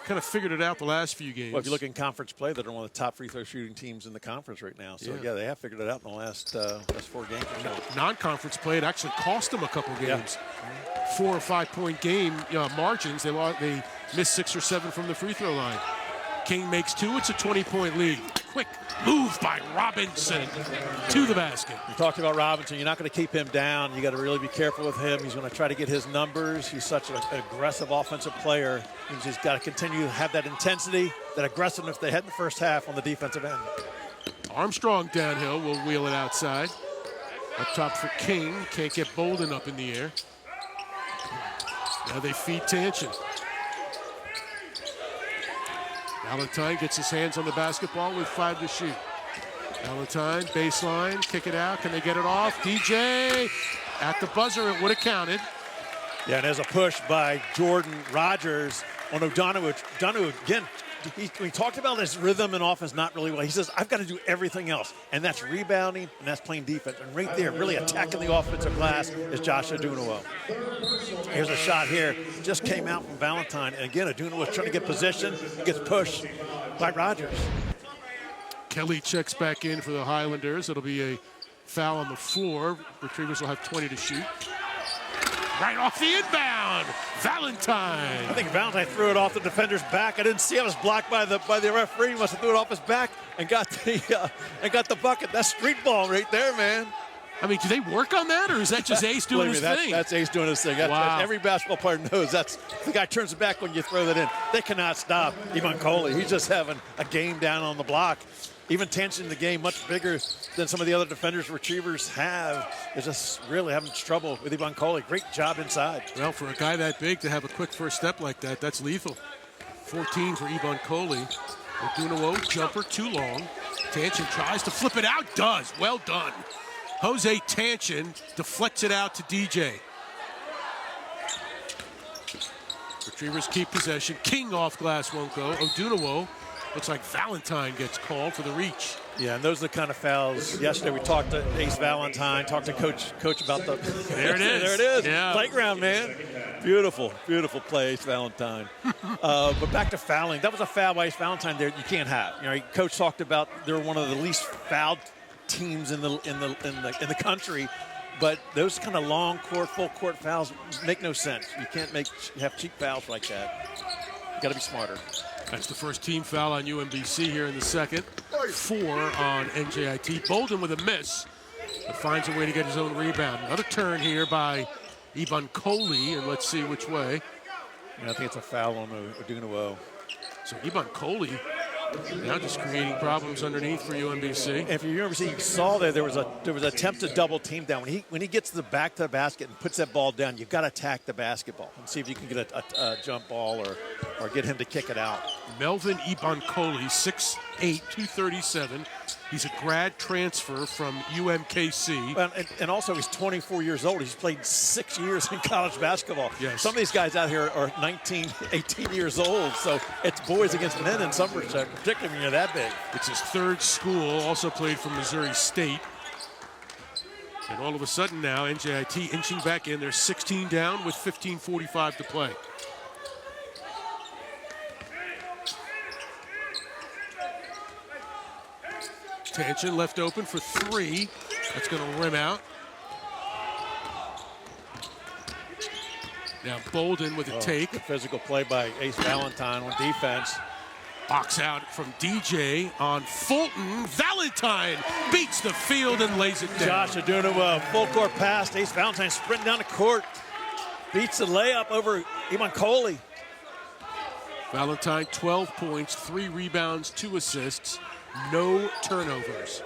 kind of figured it out the last few games. Well, if you look in conference play, they're one of the top free throw shooting teams in the conference right now. So, yeah they have figured it out in the last 4 games or so. Non-conference play, it actually cost them a couple games. 4 or 5 point game margins. They missed 6 or 7 from the free throw line. King makes 2. It's a 20-point lead. Quick move by Robinson to the basket. You talked about Robinson. You're not going to keep him down. You got to really be careful with him. He's going to try to get his numbers. He's such an aggressive offensive player. He's got to continue to have that intensity, that aggressiveness they had in the first half on the defensive end. Armstrong downhill will wheel it outside. Up top for King. Can't get Bolden up in the air. Now they feed Tangent. Valentine gets his hands on the basketball with 5 to shoot. Valentine, baseline, kick it out. Can they get it off? DJ at the buzzer, it would have counted. Yeah, and there's a push by Jordan Rogers on O'Donoghue. O'Donoghue, again, we talked about his rhythm and offense not really well. He says, I've got to do everything else, and that's rebounding, and that's playing defense. And right there, really attacking the offensive glass is Josh Adunawo. Here's a shot here. Just came out from Valentine. And again, Adunawo trying to get position. Gets pushed by Rogers. Kelly checks back in for the Highlanders. It'll be a foul on the floor. Retrievers will have 20 to shoot. Right off the inbound, Valentine. I think Valentine threw it off the defender's back. I didn't see it. It was blocked by the referee. He must have threw it off his back and got the bucket. That's street ball right there, man. I mean, do they work on that, or is that just Ace doing his thing? That's Ace doing his thing. That's every basketball player knows. That's the guy turns it back when you throw that in. They cannot stop Ivan Coley. He's just having a game down on the block. Even tension in the game, much bigger than some of the other defenders, retrievers have, is just really having trouble with Ivan Coley. Great job inside. Well, for a guy that big to have a quick first step like that, that's lethal. 14 for Ivan Coley. Adunawo, jumper, too long. Tanchin tries to flip it out, does. Well done. Jose Tanchin deflects it out to DJ. Retrievers keep possession. King off glass won't go. Adunawo. Looks like Valentine gets called for the reach. Yeah, and those are the kind of fouls. Yesterday we talked to Ace Valentine, talked to Coach about the. There it is. There it is. Yeah. Playground, man. Beautiful, beautiful play, Ace Valentine. But back to fouling. That was a foul by Ace Valentine. There you can't have. You know, Coach talked about they're one of the least fouled teams in the country. But those kind of long court, full court fouls make no sense. You can't have cheap fouls like that. You got to be smarter. That's the first team foul on UMBC here in the second. 4 on NJIT. Bolden with a miss, but finds a way to get his own rebound. Another turn here by Ivan Coley, and let's see which way. Yeah, I think it's a foul on Adunawo. So Ivan Coley now just creating problems underneath for UMBC. And if you UMBC, you saw there was an attempt to double team down. When he gets to the back to the basket and puts that ball down, you've got to attack the basketball and see if you can get a jump ball or get him to kick it out. Melvin Iban Coley, 6'8", 237. He's a grad transfer from UMKC. Well, and also he's 24 years old. He's played 6 years in college basketball. Yes. Some of these guys out here are 19, 18 years old. So it's boys against men in some respect, particularly when you're that big. It's his third school, also played for Missouri State. And all of a sudden now, NJIT inching back in. They're 16 down with 15:45 to play. Tanchin left open for 3. That's going to rim out. Now Bolden with a take. Good physical play by Ace Valentine on defense. Box out from DJ on Fulton. Valentine beats the field and lays it down. Josh Adunawo, full court pass. Ace Valentine sprinting down the court. Beats the layup over Ivan Coley. Valentine, 12 points, 3 rebounds, 2 assists, no turnovers.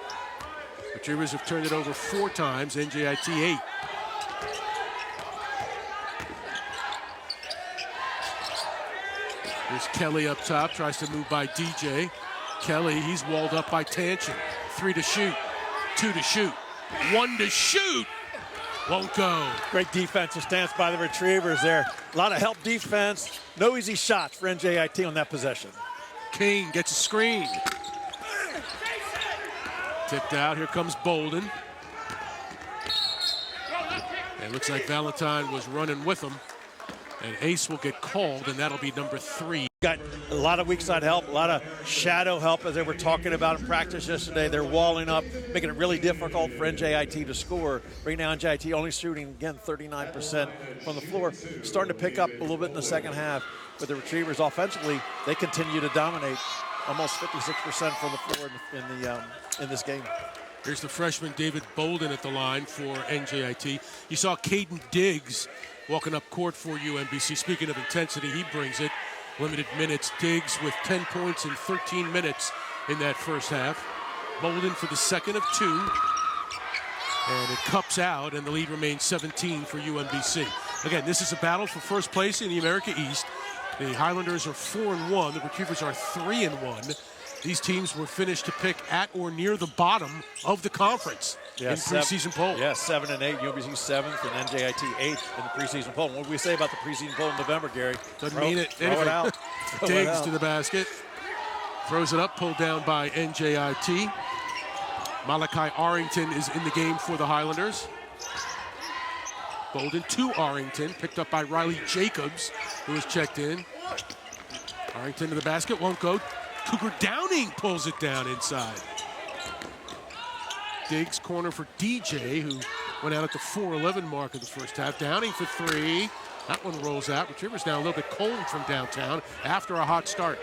Retrievers have turned it over 4 times, NJIT 8. Here's Kelly up top, tries to move by DJ. Kelly, he's walled up by Tanchin. 3 to shoot, 2 to shoot, 1 to shoot. Won't go. Great defensive stance by the Retrievers there. A lot of help defense. No easy shots for NJIT on that possession. King gets a screen. Tipped out. Here comes Bolden. And it looks like Valentine was running with him. And Ace will get called, and that'll be number 3. Got a lot of weak side help, a lot of shadow help, as they were talking about in practice yesterday. They're walling up, making it really difficult for NJIT to score. Right now, NJIT only shooting, again, 39% from the floor. Starting to pick up a little bit in the second half. But the Retrievers offensively, they continue to dominate. Almost 56% from the floor in this game. Here's the freshman David Bolden at the line for NJIT. You saw Caden Diggs walking up court for UMBC. Speaking of intensity, he brings it. Limited minutes. Diggs with 10 points in 13 minutes in that first half. Bolden for the second of 2. And it cups out, and the lead remains 17 for UMBC. Again, this is a battle for first place in the America East. The Highlanders are 4-1. The Retrievers are 3-1. These teams were finished to pick at or near the bottom of the conference in preseason poll. Yeah, 7 and 8. UMBC 7th and NJIT 8th in the preseason poll. What did we say about the preseason poll in November, Gary? Doesn't mean it. Throw it out. Diggs to the basket. Throws it up, pulled down by NJIT. Malachi Arrington is in the game for the Highlanders. Bolden to Arrington, picked up by Riley Jacobs, who was checked in. Arrington to the basket, won't go. Cougar Downing pulls it down inside. Diggs corner for DJ, who went out at the 4:11 mark of the first half. Downing for three. That one rolls out. Retrievers now a little bit cold from downtown after a hot start.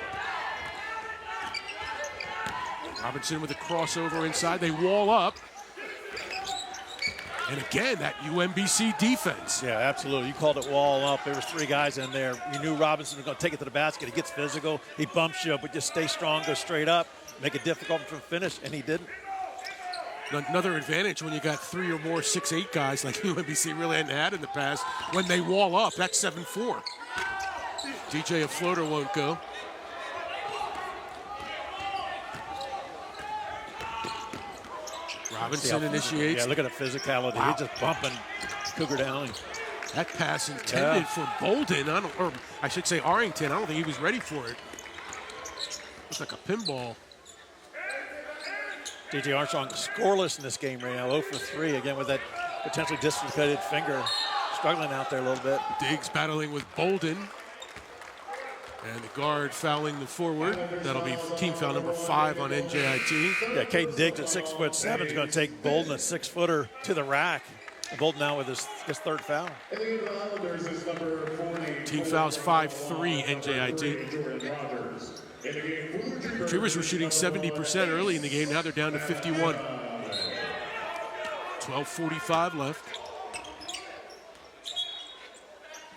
Robinson with a crossover inside. They wall up. And again, that UMBC defense. Yeah, absolutely. You called it wall up. There was three guys in there. You knew Robinson was going to take it to the basket. He gets physical. He bumps you, but just stay strong, go straight up, make it difficult for him to finish, and he didn't. Another advantage when you got three or more 6'8" guys like UMBC really hadn't had in the past. When they wall up, that's 7-4. DJ, a floater won't go. Robinson initiates. Yeah, look at the physicality. Wow. He's just bumping Cougar Downing. That pass intended for Bolden, or I should say Arrington. I don't think he was ready for it. Looks like a pinball. DJ Armstrong scoreless in this game right now, 0 for 3, again with that potentially dislocated finger. Struggling out there a little bit. Diggs battling with Bolden. And the guard fouling the forward. That'll be team foul number 5 on NJIT. Yeah, Caden Diggs at 6'7" is going to take Bolden, a 6-footer, to the rack. And Bolden now with his third foul. Team fouls 5-3 NJIT. Retrievers were shooting 70% early in the game. Now they're down to 51. 12:45 left.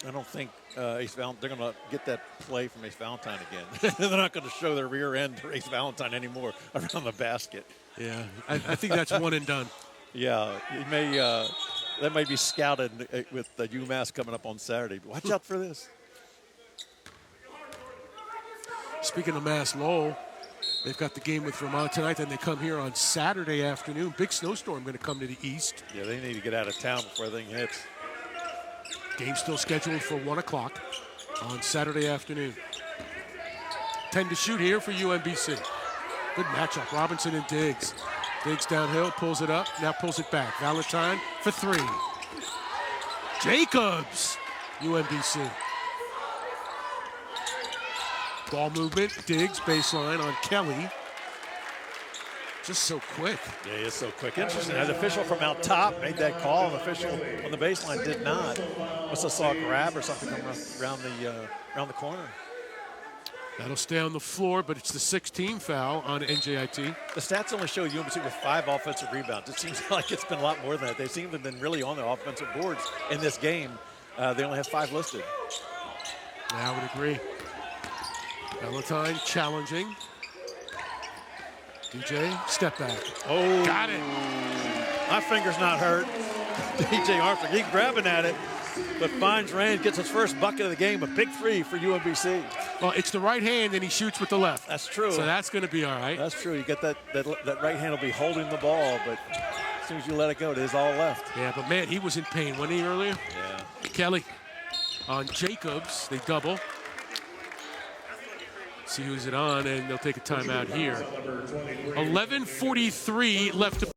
I don't think Ace Valentine, they're going to get that play from Ace Valentine again. They're not going to show their rear end to Ace Valentine anymore around the basket. Yeah, I think that's one and done. Yeah, he may, that may be scouted with the UMass coming up on Saturday. Watch out for this. Speaking of Mass Lowell, they've got the game with Vermont tonight, then they come here on Saturday afternoon. Big snowstorm going to come to the east. Yeah, they need to get out of town before everything hits. Game still scheduled for 1 o'clock on Saturday afternoon. 10 to shoot here for UMBC. Good matchup, Robinson and Diggs. Diggs downhill, pulls it up, now pulls it back. Valentine for 3. Jacobs, UMBC. Ball movement, Diggs, baseline on Kelly. Just so quick. Yeah, it's so quick. Interesting. An official from out top made that call. An official on the baseline did not. Must have saw a grab or something come around the corner. That'll stay on the floor, but it's the 16th foul on NJIT. The stats only show UMBC with 5 offensive rebounds. It seems like it's been a lot more than that. They seem to have been really on their offensive boards in this game. They only have 5 listed. Yeah, I would agree. Valentine challenging. DJ, step back. Oh, got it. My finger's not hurt. DJ Armstrong, he's grabbing at it, but finds range, gets his first bucket of the game, a big 3 for UMBC. Well, it's the right hand, and he shoots with the left. That's true. So that's going to be all right. That's true. You get that right hand will be holding the ball, but as soon as you let it go, it is all left. Yeah, but man, he was in pain, wasn't he, earlier? Yeah. Kelly on Jacobs, they double. See who's it on, and they'll take a timeout here. 11:43 left to.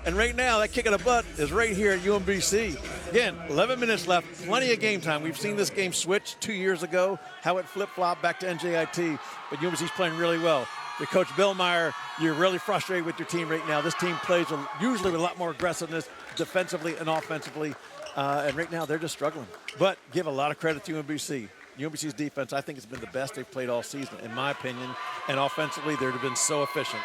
And right now, that kick in the butt is right here at UMBC. Again, 11 minutes left, plenty of game time. We've seen this game switch 2 years ago, how it flip-flopped back to NJIT, but UMBC's playing really well. Your coach, Bill Meyer, you're really frustrated with your team right now. This team plays usually with a lot more aggressiveness defensively and offensively, and right now they're just struggling. But give a lot of credit to UMBC. UMBC's defense, I think, has been the best they've played all season, in my opinion, and offensively, they've been so efficient.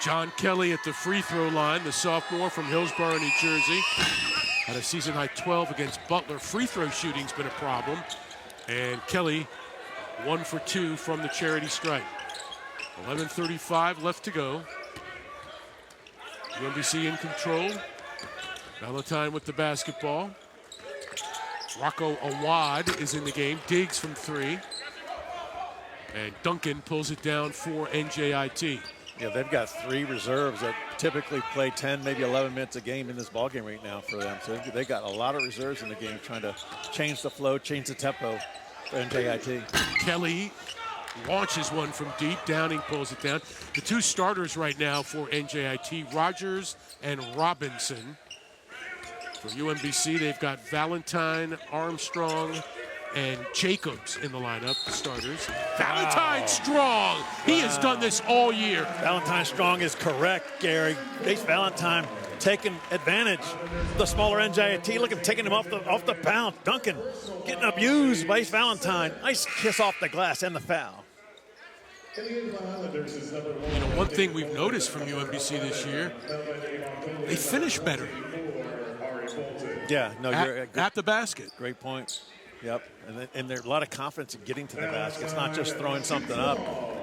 John Kelly at the free throw line, the sophomore from Hillsborough, New Jersey. Had a season-high 12 against Butler. Free throw shooting's been a problem. And Kelly, 1 for 2 from the charity stripe. 11:35 left to go. UMBC in control. Valentine with the basketball. Rocco Awad is in the game. Diggs from 3. And Duncan pulls it down for NJIT. Yeah, they've got 3 reserves that typically play 10, maybe 11 minutes a game in this ballgame right now for them. So they've got a lot of reserves in the game trying to change the flow, change the tempo for NJIT. Kelly launches one from deep. Downing pulls it down. The two starters right now for NJIT, Rogers and Robinson. For UMBC, they've got Valentine, Armstrong, and Jacobs in the lineup, the starters. Valentine Strong, he has done this all year. Valentine Strong is correct, Gary. Ace Valentine taking advantage of the smaller NJIT. Look at him taking him off the bounce. Duncan getting abused by Ace Valentine. Nice kiss off the glass and the foul. You know, one thing we've noticed from UMBC this year, they finish better. Yeah, no, you're at the basket. Great point. Yep, and there's a lot of confidence in getting to the basket. It's not just throwing something up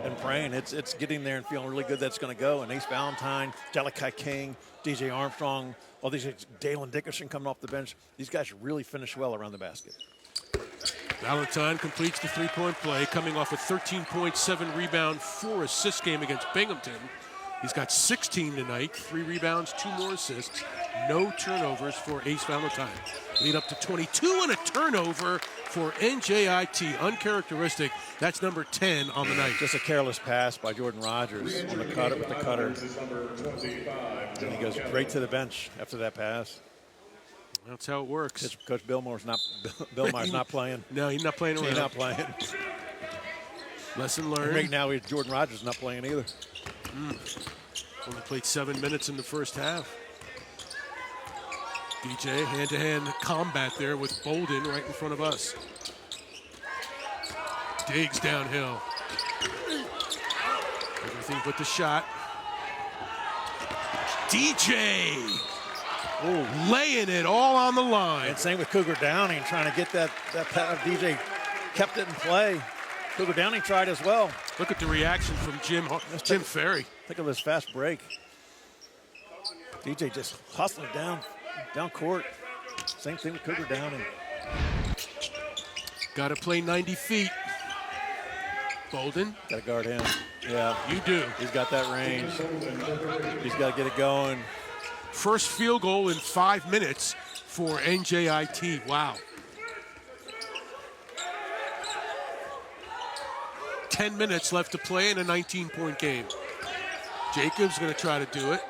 and praying. It's getting there and feeling really good that's going to go. And Ace Valentine, Jalakai King, DJ Armstrong, all these, Dalen Dickerson coming off the bench. These guys really finish well around the basket. Valentine completes the three-point play, coming off a 13.7 rebound, 4 assist game against Binghamton. He's got 16 tonight, 3 rebounds, 2 more assists, no turnovers for Ace Valentine. Lead up to 22 and a turnover for NJIT. Uncharacteristic. That's number 10 on the night. Just a careless pass by Jordan Rogers on the cutter with the cutter. And he goes straight to the bench after that pass. That's how it works. Coach Billmore's not playing. No, he's not playing around. He's not playing. Lesson learned. And right now, Jordan Rogers is not playing either. Only played 7 minutes in the first half. DJ, hand-to-hand combat there with Bolden right in front of us. Digs downhill. Everything but the shot. DJ! Ooh. Laying it all on the line. And same with Cougar Downing, trying to get that DJ kept it in play. Cougar Downing tried as well. Look at the reaction from Jim Ferry. Think of this fast break. DJ just hustling down court. Same thing with Cougar Downing. Got to play 90 feet. Bolden. Got to guard him. Yeah. You do. He's got that range. He's got to get it going. First field goal in 5 minutes for NJIT. Wow. 10 minutes left to play in a 19-point game. Jacobs going to try to do it.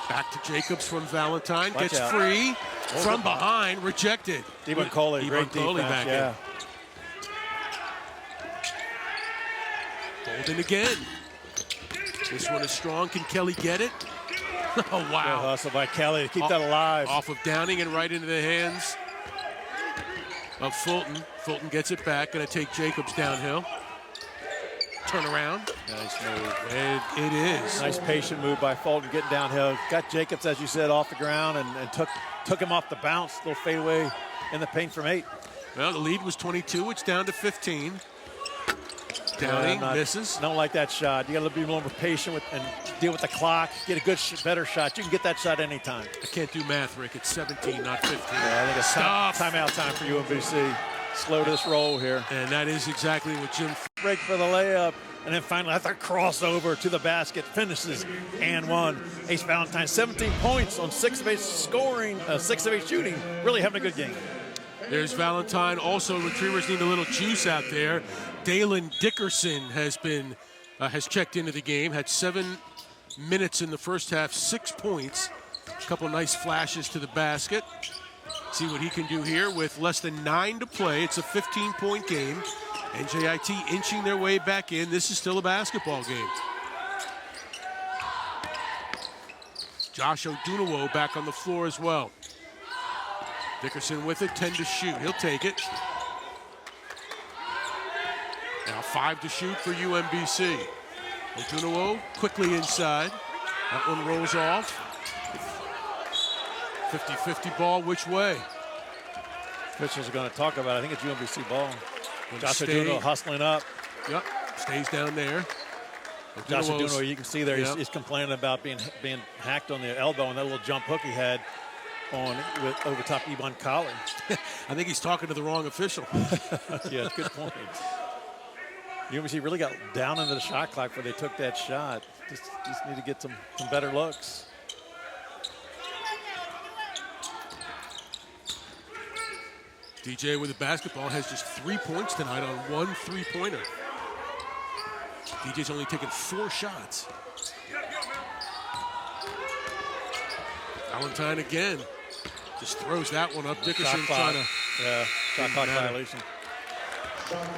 Back to Jacobs from Valentine. Watch Gets out. Free from behind. Rejected. Devon Coley, great defense. Back yeah. in. Bolden again. This one is strong. Can Kelly get it? Oh, wow. Good hustle by Kelly to keep that alive. Off of Downing and right into the hands of Fulton. Fulton gets it back. Going to take Jacobs downhill. Turn around. Nice move. It is. Nice patient move by Fulton getting downhill. Got Jacobs, as you said, off the ground and took him off the bounce. Little fadeaway in the paint from 8. Well, the lead was 22. It's down to 15. Downing misses. Don't like that shot. You got to be a little more patient and deal with the clock. Get a good, better shot. You can get that shot anytime. I can't do math, Rick. It's 17, not 15. Yeah, I think it's timeout time for UMBC. Slow this roll here. And that is exactly what Jim. Break for the layup. And then finally, after crossover to the basket, finishes and 1. Ace Valentine, 17 points on 6 of 8 scoring, 6 of 8 shooting. Really having a good game. There's Valentine. Also, Retrievers need a little juice out there. Dalen Dickerson has checked into the game. Had 7 minutes in the first half, 6 points. A couple nice flashes to the basket. See what he can do here with less than 9 to play. It's a 15-point game. NJIT inching their way back in. This is still a basketball game. Josh Odunawo back on the floor as well. Dickerson with it, 10 to shoot. He'll take it. Now 5 to shoot for UMBC. Odunawo quickly inside. That one rolls off. 50-50 ball which way? Officials are going to talk about it. I think it's UMBC ball. Josh Odunawo hustling up. Yep, stays down there. Josh Odunawo, you can see there, he's complaining about being hacked on the elbow and that little jump hook he had over top Ebon Collins. I think he's talking to the wrong official. Yeah, good point. UMBC really got down into the shot clock where they took that shot. Just need to get some better looks. DJ with the basketball has just 3 points tonight on 1 3-pointer. DJ's only taken 4 shots. Valentine again. Just throws that one up. Dickerson trying to... Yeah, shot clock violation.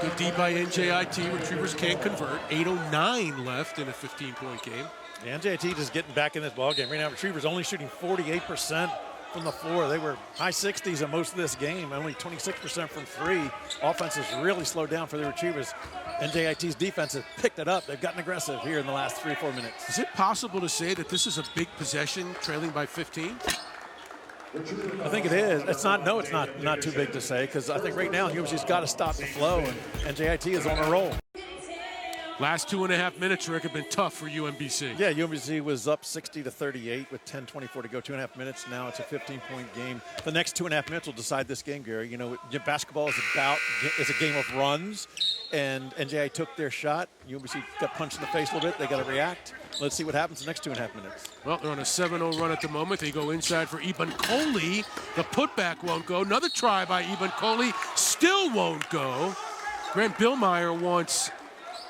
Good D by NJIT. Retrievers can't convert. 8:09 left in a 15-point game. The NJIT just getting back in this ballgame. Right now, Retrievers only shooting 48% from the floor. They were high 60s in most of this game, only 26% from 3. Offense has really slowed down for the Retrievers. NJIT's defense has picked it up. They've gotten aggressive here in the last 3 or 4 minutes. Is it possible to say that this is a big possession, trailing by 15? I think it is. It's not too big to say, because I think right now UMBC's got to stop the flow, and NJIT is on a roll. Last 2.5 minutes, Rick, have been tough for UMBC. Yeah, UMBC was up 60-38 with 10:24 to go. 2.5 minutes. Now it's a 15-point game. The next 2.5 minutes will decide this game, Gary. You know, basketball is a game of runs, and NJI took their shot. UMBC got punched in the face a little bit. They got to react. Let's see what happens the next 2.5 minutes. Well, they're on a 7-0 run at the moment. They go inside for Ibn Kohli. The putback won't go. Another try by Ibn Kohli. Still won't go. Grant Billmeyer wants,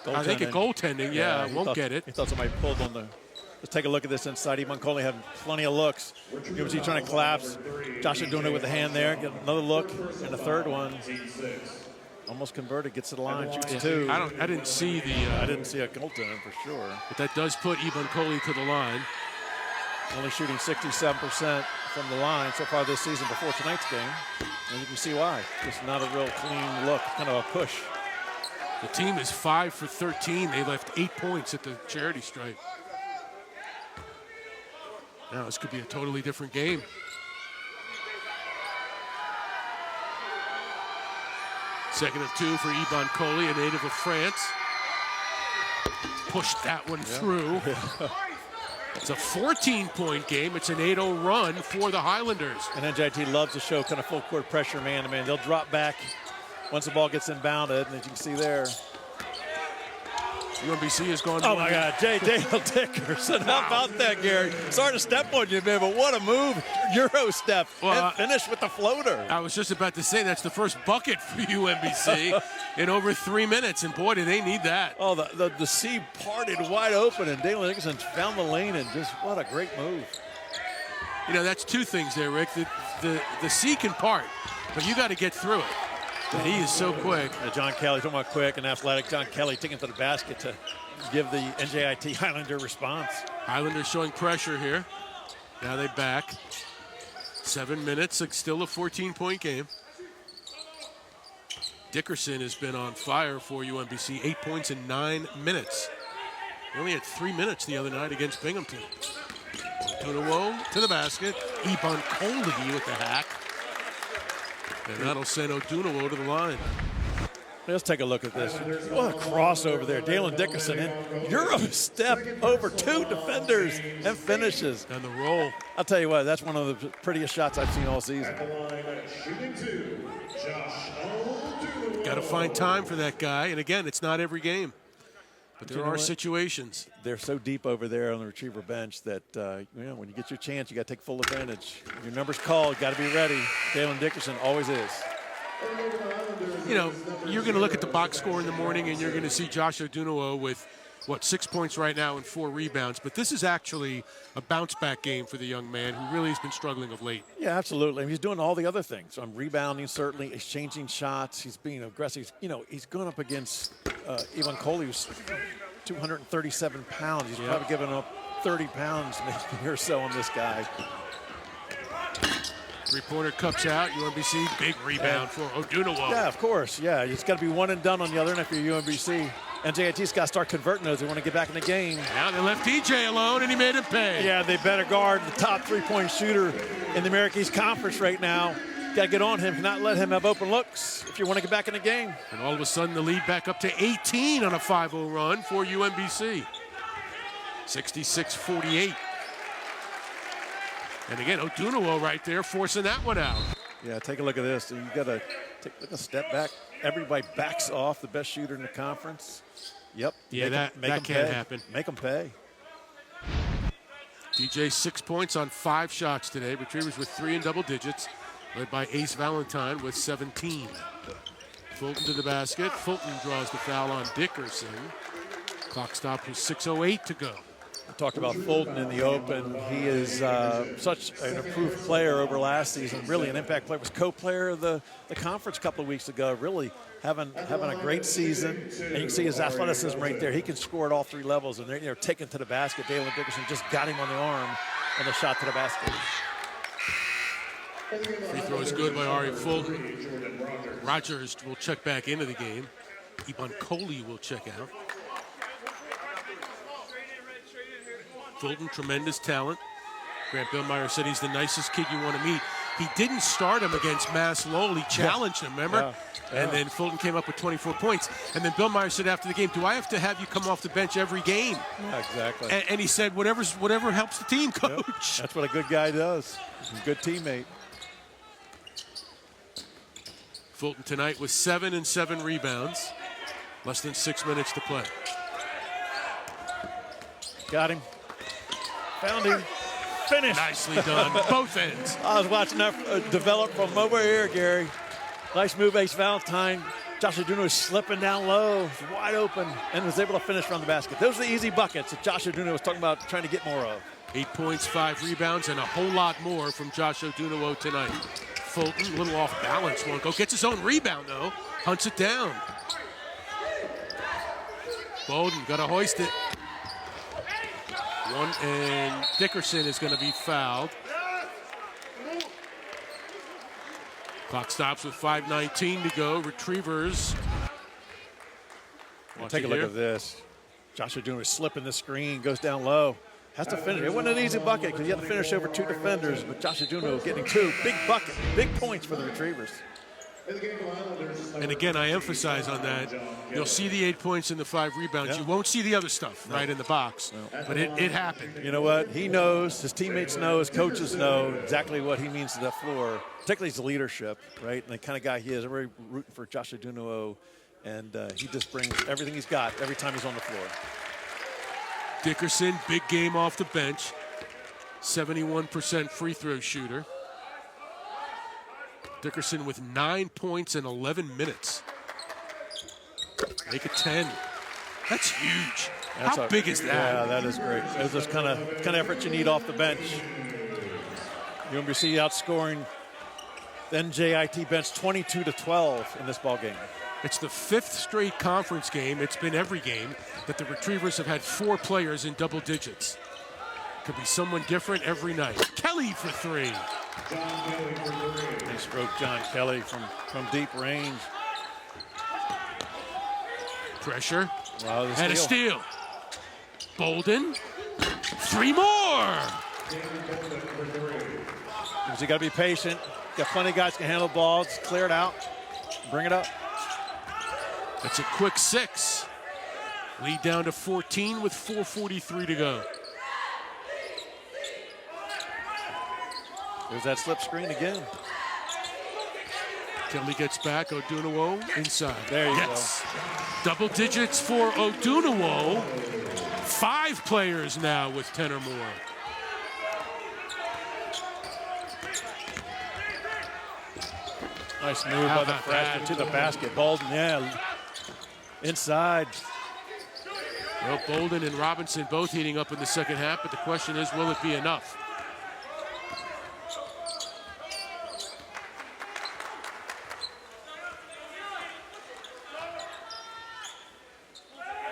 I think, a goaltending. Yeah, won't get it. He thought somebody pulled on the... Let's take a look at this inside. Ibn Kohli had plenty of looks. UMBC trying to collapse. Joshua doing it with the hand there. Get another look. And the third one. Almost converted, gets to the line, shoots 2. I didn't see the... I didn't see a goaltender for sure. But that does put Ibn Kohli to the line. Only shooting 67% from the line so far this season before tonight's game. And you can see why. Just not a real clean look, kind of a push. The team is 5 for 13. They left 8 points at the charity stripe. Now this could be a totally different game. Second of 2 for Ibn Kohli, a native of France. Pushed that one through. It's a 14-point game. It's an 8-0 run for the Highlanders. And NJIT loves to show kind of full court pressure, man-to-man. They'll drop back once the ball gets inbounded, and as you can see there. UMBC has gone. Oh my God, Dale Dickerson. How about that, Gary? Sorry to step on you, man, but what a move. Euro step and finish with the floater. I was just about to say that's the first bucket for UMBC in over 3 minutes, and boy, do they need that. Oh, the sea parted wide open, and Dale Dickerson found the lane, and just what a great move. You know, that's 2 things there, Rick. The sea can part, but you got to get through it. And he is so quick. John Kelly, talking about quick and athletic. John Kelly taking it to the basket to give the NJIT Highlander response. Highlanders showing pressure here. Now they back. 7 minutes, still a 14-point game. Dickerson has been on fire for UMBC. 8 points in 9 minutes. He only had 3 minutes the other night against Binghamton. Tunawo to the basket. Ibn Kohli with the hack. And that'll send Odunawo to the line. Let's take a look at this. What a crossover there. Dalen Dickerson in Euro step over 2 defenders and finishes. And the roll. I'll tell you what, that's one of the prettiest shots I've seen all season. Got to find time for that guy. And again, it's not every game. But there are situations. They're so deep over there on the Retriever bench that, when you get your chance, you got to take full advantage. Your number's called, got to be ready. Dalen Dickerson always is. You know, you're going to look at the box score in the morning and you're going to see Josh Odunawo with, 6 points right now and 4 rebounds. But this is actually a bounce-back game for the young man who really has been struggling of late. Yeah, absolutely. I mean, he's doing all the other things. So I'm rebounding, certainly. He's changing shots. He's being aggressive. He's going up against Ibn Kohli, who's 237 pounds. He's probably given up 30 pounds maybe or so on this guy. 3-pointer cups out. UMBC, big rebound for Odunawo. Yeah, of course. Yeah, it's got to be one and done on the other end if you're UMBC. NJIT's got to start converting those. They want to get back in the game. Now they left DJ alone, and he made him pay. Yeah, they better guard the top 3-point shooter in the American East Conference right now. Got to get on him, not let him have open looks if you want to get back in the game. And all of a sudden, the lead back up to 18 on a 5-0 run for UMBC. 66-48. And again, Odunawo right there forcing that one out. Yeah, take a look at this. You got to take a step back. Everybody backs off the best shooter in the conference. Yep. Yeah, that can't happen. Make them pay. DJ 6 points on 5 shots today. Retrievers with 3 in double digits. led by Ace Valentine with 17. Fulton to the basket. Fulton draws the foul on Dickerson. Clock stop with 6:08 to go. I talked about Fulton in the open. He is such an improved player over last season. Really an impact player. Was co-player of the conference a couple of weeks ago. Really having a great season. And you can see his athleticism right there. He can score at all three levels. And they're taking to the basket. Dalen Dickerson just got him on the arm on the shot to the basket. Free throw is good by Ari Fulton. Rogers will check back into the game. Ibn Coley will check out. Fulton, tremendous talent. Grant Billmeyer said he's the nicest kid you want to meet. He didn't start him against Mass Lowell. He challenged him, remember? Yeah. And then Fulton came up with 24 points. And then Billmeyer said after the game, do I have to have you come off the bench every game? Yeah, exactly. And he said, whatever helps the team, coach. Yep. That's what a good guy does. He's a good teammate. Fulton tonight with 7 and 7 rebounds. Less than 6 minutes to play. Got him. Found him. Finish. Nicely done. Both ends. I was watching that develop from over here, Gary. Nice move, Ace Valentine. Josh Aduno was slipping down low, wide open, and was able to finish around the basket. Those are the easy buckets that Josh Aduno was talking about trying to get more of. 8 points, 5 rebounds, and a whole lot more from Josh Odunuwo tonight. Fulton, a little off balance, won't go. Gets his own rebound, though. Hunts it down. Bowden got to hoist it. And Dickerson is going to be fouled. Clock stops with 5:19 to go. Retrievers. Take a look at this. Josh Aduno is slipping the screen, goes down low. Has to finish. It wasn't an easy bucket because he had to finish over 2 defenders, but Josh Aduno getting 2. Big bucket, big points for the Retrievers. And again, I emphasize on that. You'll see the 8 points and the 5 rebounds. Yeah. You won't see the other stuff right in the box. No. But it happened. You know what? He knows, his teammates know, his coaches know exactly what he means to the floor, particularly his leadership, right? And the kind of guy he is. I'm really rooting for Josh Aduno, and he just brings everything he's got every time he's on the floor. Dickerson, big game off the bench. 71% free throw shooter. Dickerson with 9 points in 11 minutes. Make it 10. That's huge. How big is that? Yeah, that is great. That's this kind of effort you need off the bench. UMBC outscoring the NJIT bench 22-12 in this ball game. It's the 5th straight conference game. It's been every game that the Retrievers have had 4 players in double digits. Could be someone different every night. Kelly for 3. Nice stroke, John Kelly from deep range. Pressure. Wow, and a steal. Bolden. 3 more. You got to be patient. Got plenty of guys can handle balls. Clear it out. Bring it up. That's a quick 6. Lead down to 14 with 4:43 to go. There's that slip screen again. Kelly gets back. Odunuwo inside. There you go. Double digits for Odunuwo. 5 players now with 10 or more. Nice move by the freshman to the basket. Bolden, yeah. Inside. Well, Bolden and Robinson both heating up in the second half, but the question is, will it be enough?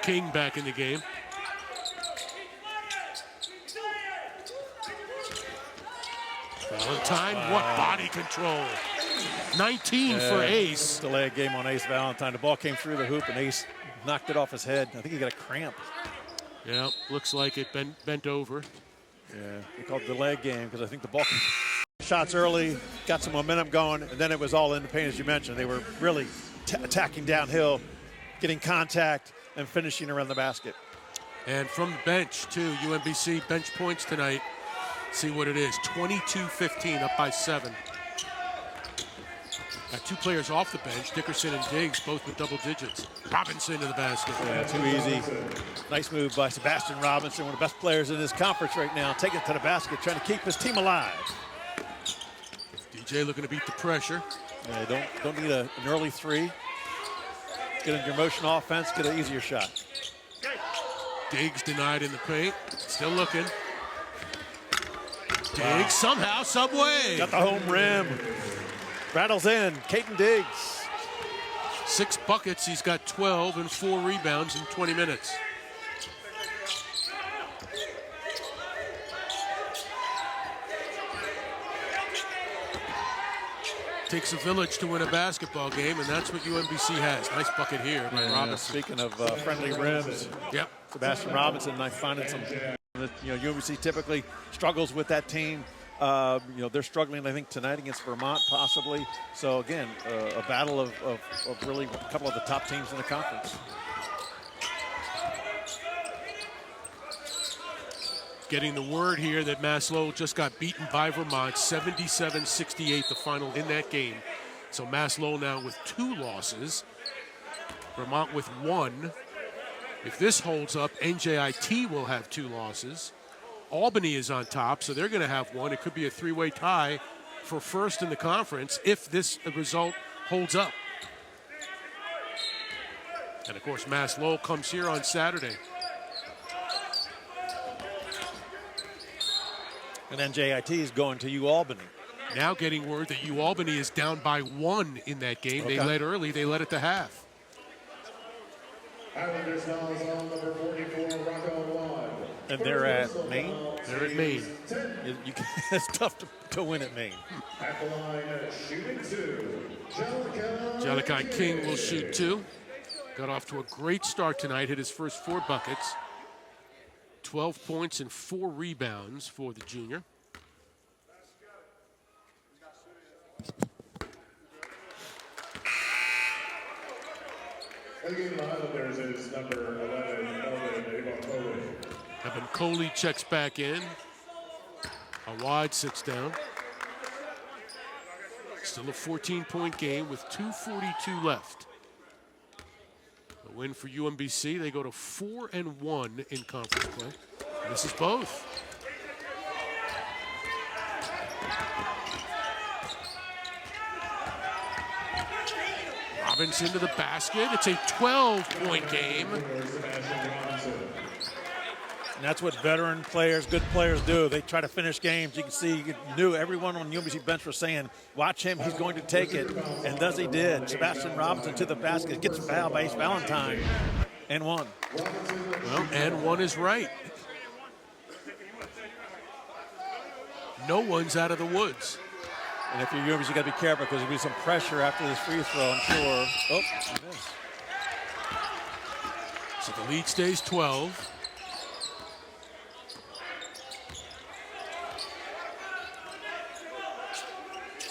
King back in the game. Valentine, what body control. 19 for Ace. Delay game on Ace Valentine. The ball came through the hoop and Ace knocked it off his head. I think he got a cramp. Yeah, looks like it bent over. Yeah, we call it delay game because I think the ball shots early, got some momentum going, and then it was all in the paint, as you mentioned. They were really attacking downhill, getting contact, and finishing around the basket. And from the bench, too, UMBC bench points tonight. See what it is, 22-15, up by 7. Got 2 players off the bench, Dickerson and Diggs, both with double digits. Robinson to the basket. Yeah, too easy. Nice move by Sebastian Robinson, one of the best players in this conference right now, taking it to the basket, trying to keep his team alive. DJ looking to beat the pressure. Yeah, don't need an early three. Get in your motion offense, get an easier shot. Diggs denied in the paint. Still looking. Diggs somehow, Subway. Got the home rim. Rattles in. Caden Diggs. 6 buckets. He's got 12 and 4 rebounds in 20 minutes. Takes a village to win a basketball game, and that's what UMBC has. Nice bucket here by Robinson. Speaking of friendly rims, yep. Sebastian Robinson, I find it some. UMBC typically struggles with that team. They're struggling, I think, tonight against Vermont, possibly. So again, a battle of really a couple of the top teams in the conference. Getting the word here that Mass Lowell just got beaten by Vermont, 77-68, the final in that game. So Mass Lowell now with 2 losses, Vermont with 1. If this holds up, NJIT will have 2 losses. Albany is on top, so they're going to have 1. It could be a 3-way tie for first in the conference if this result holds up. And of course, Mass Lowell comes here on Saturday. And NJIT is going to UAlbany. Now getting word that UAlbany is down by 1 in that game. Okay. They led early. They led at the half. And they're at Maine? They're at Maine. It's tough to win at Maine. Jalakai King will shoot 2. Got off to a great start tonight. Hit his first 4 buckets. 12 points and 4 rebounds for the junior. Evan Coley checks back in. Awad sits down. Still a 14-point game with 2:42 left. A win for UMBC. They go to 4-1 in conference play. And this is both. Robinson to the basket. It's a 12-point game. And that's what veteran players, good players do. They try to finish games. You can see, you knew everyone on the UMBC bench was saying, watch him, he's going to take it. And thus he did. Sebastian Robinson to the basket, gets fouled by Ace Valentine, and 1. Well, and 1 is right. No one's out of the woods. And if you're UMBC, you got to be careful because there'll be some pressure after this free throw, I'm sure. Oh, he missed. So the lead stays 12.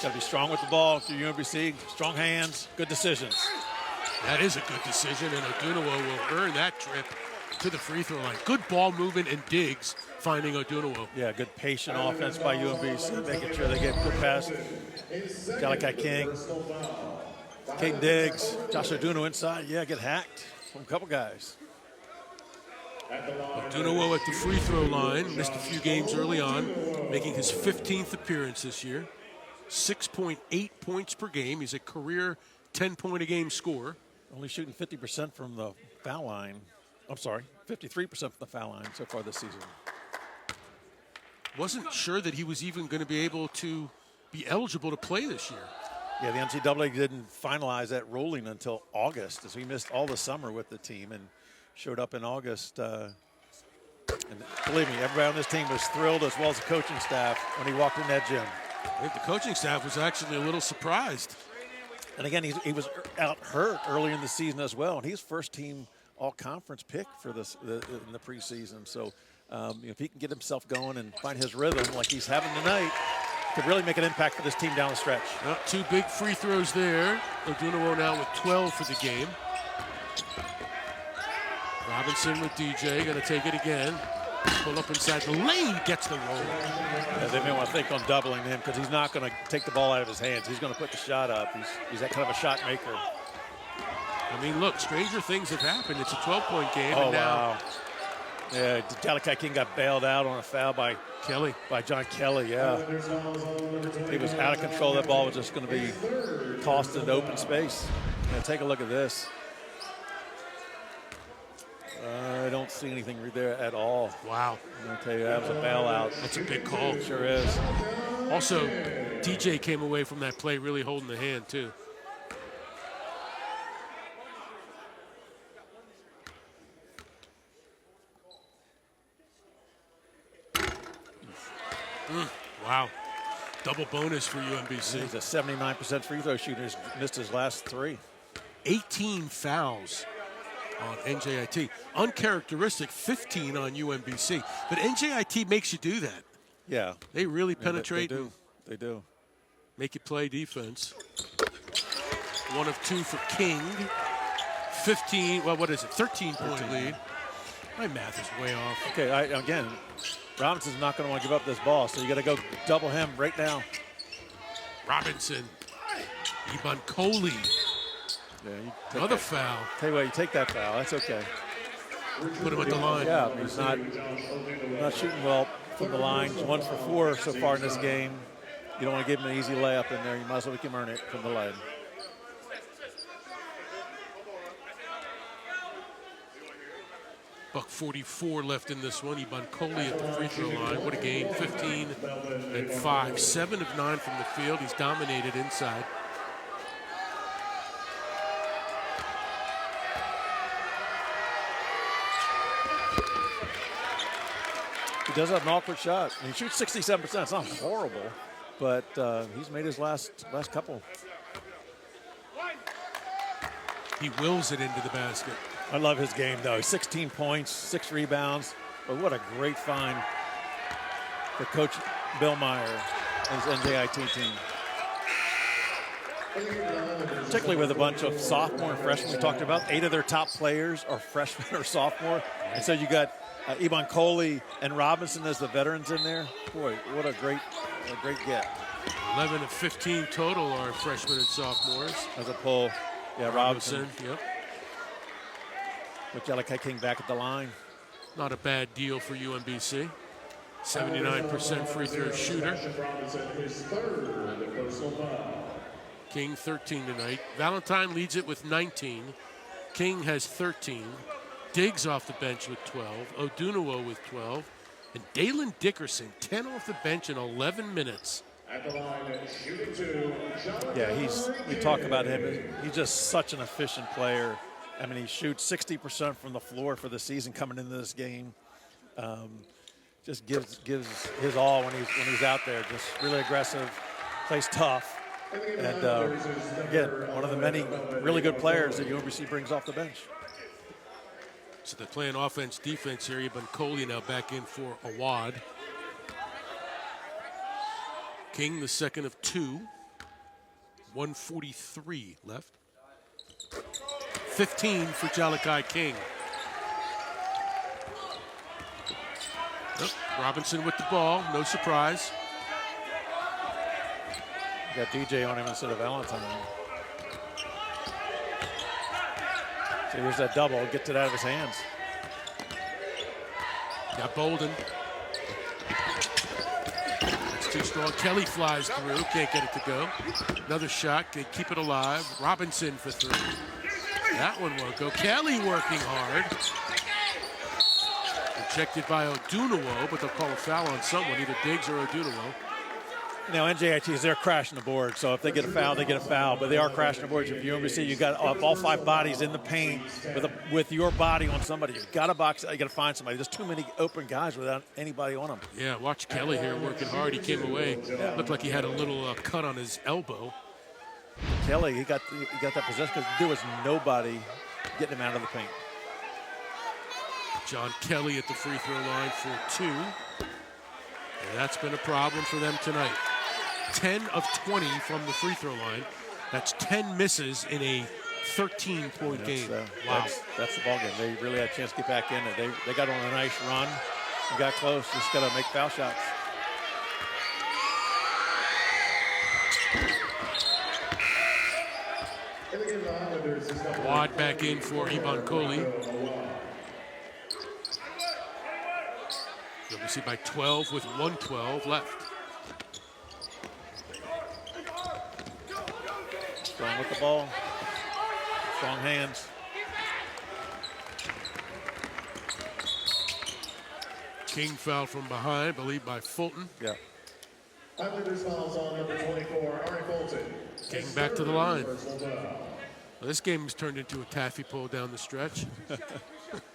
Got to be strong with the ball through UMBC. Strong hands, good decisions. That is a good decision, and Odunawo will earn that trip to the free throw line. Good ball movement and Diggs finding Odunawo. Yeah, good patient offense by UMBC, making sure they get good pass. Jalakai King, Caden Diggs, Josh Odunawo inside. Yeah, get hacked from a couple guys. Odunawo at the free throw line. Missed a few games early on, making his 15th appearance this year. 6.8 points per game. He's a career 10-point-a-game scorer. Only shooting 50% from the foul line. I'm sorry, 53% from the foul line so far this season. Wasn't sure that he was even going to be able to be eligible to play this year. Yeah, the NCAA didn't finalize that ruling until August, so he missed all the summer with the team and showed up in August. And believe me, everybody on this team was thrilled, as well as the coaching staff, when he walked in that gym. I think the coaching staff was actually a little surprised. And again, he was out hurt early in the season as well, and he's first team all-conference pick for this in the preseason. So if he can get himself going and find his rhythm like he's having tonight, could really make an impact for this team down the stretch. 2 big free throws there. Odunawo now with 12 for the game. Robinson with DJ, going to take it again. Pull up inside the lane, gets the roll. Yeah, they may want to think on doubling him because he's not going to take the ball out of his hands. He's going to put the shot up. He's that kind of a shot maker. I mean, look, stranger things have happened. It's a 12-point game. Oh, and now wow. Yeah, Jalakai King got bailed out on a foul by Kelly. By John Kelly, yeah. He was out of control. That ball was just going to be tossed into open space. Now take a look at this. I don't see anything there at all. Wow. I'm going to tell you, that was a bailout. That's a big call. It sure is. Also, DJ came away from that play really holding the hand, too. Wow. Double bonus for UMBC. He's a 79% free throw shooter. He's missed his last 3. 18 fouls on NJIT. Uncharacteristic 15 on UMBC. But NJIT makes you do that. Yeah. They really penetrate. They do. They do. Make you play defense. 1 of 2 for King. 15, well, what is it? 13-point lead. My math is way off. Okay, again, Robinson's not going to want to give up this ball, so you got to go double him right now. Robinson. Iban Coley. Yeah, another foul. Tell you what, you take that foul. That's okay. Put him at the line. Yeah, he's not shooting well from the line. He's 1 for 4 so far in this game. You don't want to give him an easy layup in there. You might as well make him earn it from the line. $1:44 left in this one. Iban Coley at the free throw line. What a game. 15 and 5. 7 of 9 from the field. He's dominated inside. He does have an awkward shot. He shoots 67%. It's not horrible, but he's made his last couple. He wills it into the basket. I love his game, though. 16 points, 6 rebounds. But what a great find for Coach Bill Meyer and his NJIT team. Particularly with a bunch of sophomore and freshmen we talked about. 8 of their top players are freshmen or sophomore. And so you got Iban Coley and Robinson as the veterans in there. Boy, what a great get. 11 of 15 total are freshmen and sophomores. As a pull. Yeah, Robinson. Yep. With Jalakai King back at the line. Not a bad deal for UMBC. 79% free throw shooter. King 13 tonight. Valentine leads it with 19. King has 13. Diggs off the bench with 12. Odunuwo with 12. And Dalen Dickerson, 10 off the bench in 11 minutes. Yeah, we talk about him. He's just such an efficient player. I mean, he shoots 60% from the floor for the season coming into this game. Just gives his all when he's out there. Just really aggressive, plays tough, and again, one of the many really good players that UMBC brings off the bench. So they're playing offense, defense here. Iban Coley now back in for Awad. King, the second of 2. 1:43 left. 15 for Jalakai King. Oh, Robinson with the ball, no surprise. Got DJ on him instead of Valentine. So here's that double, gets it out of his hands. Got Bolden. That's too strong. Kelly flies through, can't get it to go. Another shot, they keep it alive. Robinson for 3. That one won't go. Kelly working hard. Rejected by Odunuwo, but they'll call a foul on someone, either Diggs or Odunuwo. Now, NJIT, they're crashing the board, so if they get a foul, they get a foul. But they are crashing the board. If you UMBC, you got all 5 bodies in the paint with your body on somebody. You got to box. You got to find somebody. There's too many open guys without anybody on them. Yeah, watch Kelly here working hard. He came away. Looked like he had a little cut on his elbow. Kelly, he got that possession because there was nobody getting him out of the paint. John Kelly at the free throw line for 2. And that's been a problem for them tonight. 10 of 20 from the free throw line. That's 10 misses in a 13-point game. Wow. That's the ball game. They really had a chance to get back in it. They got on a nice run. They got close. Just got to make foul shots. Wad back in for Iban Coley. You see by 12 with 1:12 left. Strong with the ball. Strong hands. King foul from behind, I believe by Fulton. Yeah. Fouls on number 24, Ari Fulton. King back to the line. Well, this game has turned into a taffy pull down the stretch.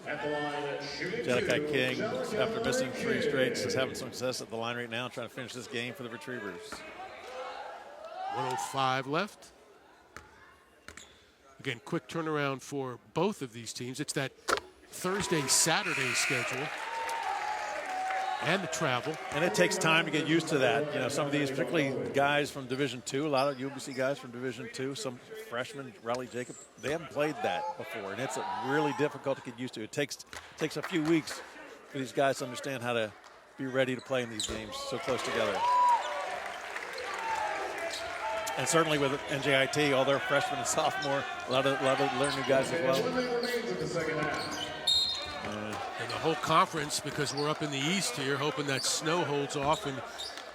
At the line, shooting Jedikai King, after missing 3 straights, is having some success at the line right now, trying to finish this game for the Retrievers. 1:05 left. Again, quick turnaround for both of these teams. It's that Thursday-Saturday schedule and the travel. And it takes time to get used to that. You know, some of these, particularly guys from Division II, a lot of UMBC guys from Division II, some freshmen, Raleigh Jacob, they haven't played that before, and it's really difficult to get used to. It takes a few weeks for these guys to understand how to be ready to play in these games so close together. And certainly with NJIT, all their freshmen and sophomore, a lot of learning new guys as well. And the whole conference, because we're up in the east here, hoping that snow holds off and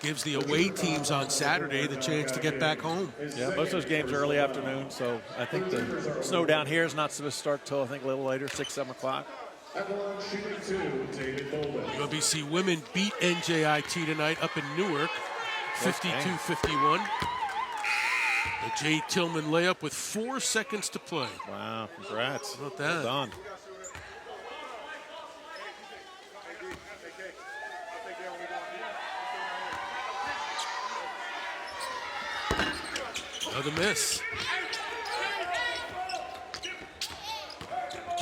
gives the away teams on Saturday the chance to get back home. Yeah, most of those games are early afternoon, so I think the snow down here is not supposed to start till I think a little later, 6, 7 o'clock. UMBC women beat NJIT tonight up in Newark, 52-51. The Jay Tillman layup with 4 seconds to play. Wow, congrats. How about that? Well done. Another miss.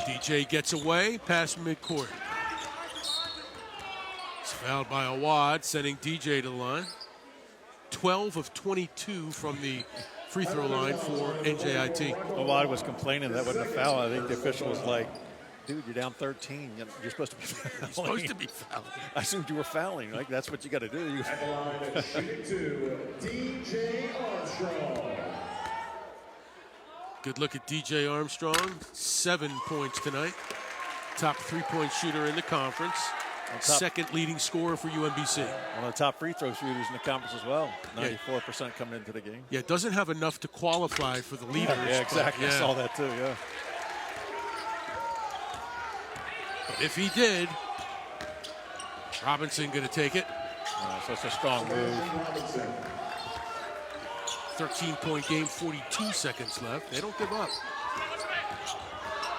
DJ gets away past midcourt. It's fouled by Awad, sending DJ to the line. 12 of 22 from the free throw line for NJIT. Awad was complaining that wasn't a foul. I think the official was like, dude, you're down 13. You're supposed to be fouling. You're supposed to be fouling. I assumed you were fouling. Like, that's what you got to do. DJ Armstrong. Good look at DJ Armstrong. 7 points tonight. Top 3-point shooter in the conference. Second leading scorer for UMBC. One of the top free throw shooters in the conference as well. 94% coming into the game. Yeah, doesn't have enough to qualify for the leaders. Yeah, exactly. Yeah. I saw that too, yeah. But if he did, Robinson going to take it. So it's a strong move. 13-point game, 42 seconds left. They don't give up.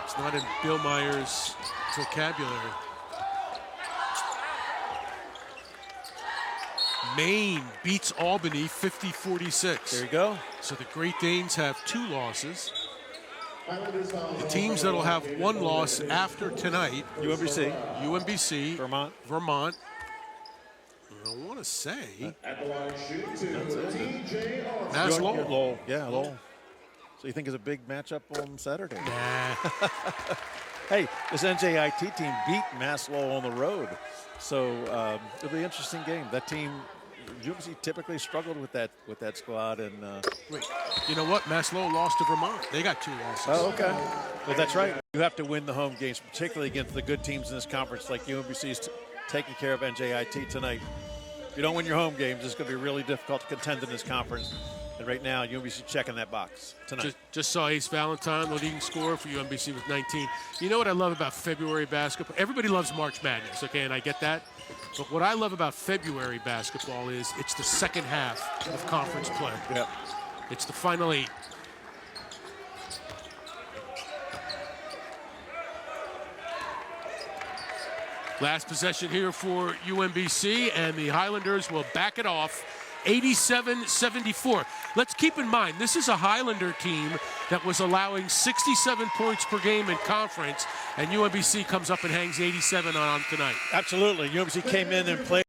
It's not in Bill Meyer's vocabulary. Maine beats Albany 50-46. There you go. So the Great Danes have 2 losses. The teams that'll have 1 loss after tonight: UMBC, Vermont. I want to say Mass Lowell. Yeah, Lowell. So you think it's a big matchup on Saturday? Nah. Hey, this NJIT team beat Mass Lowell on the road. So it'll be an interesting game. That team, UMBC typically struggled with that squad. And wait, you know what? Mass Lowell lost to Vermont. They got 2 losses. Oh, okay. Well, that's right. You have to win the home games, particularly against the good teams in this conference, like UMBC is taking care of NJIT tonight. If you don't win your home games, it's going to be really difficult to contend in this conference. And right now, UMBC checking that box tonight. Just saw Ace Valentine, the leading scorer for UMBC with 19. You know what I love about February basketball? Everybody loves March Madness, okay, and I get that. But what I love about February basketball is it's the second half of conference play. Yep. It's the final 8. Last possession here for UMBC, and the Highlanders will back it off 87-74. Let's keep in mind, this is a Highlander team that was allowing 67 points per game in conference, and UMBC comes up and hangs 87 on tonight. Absolutely. UMBC came in and played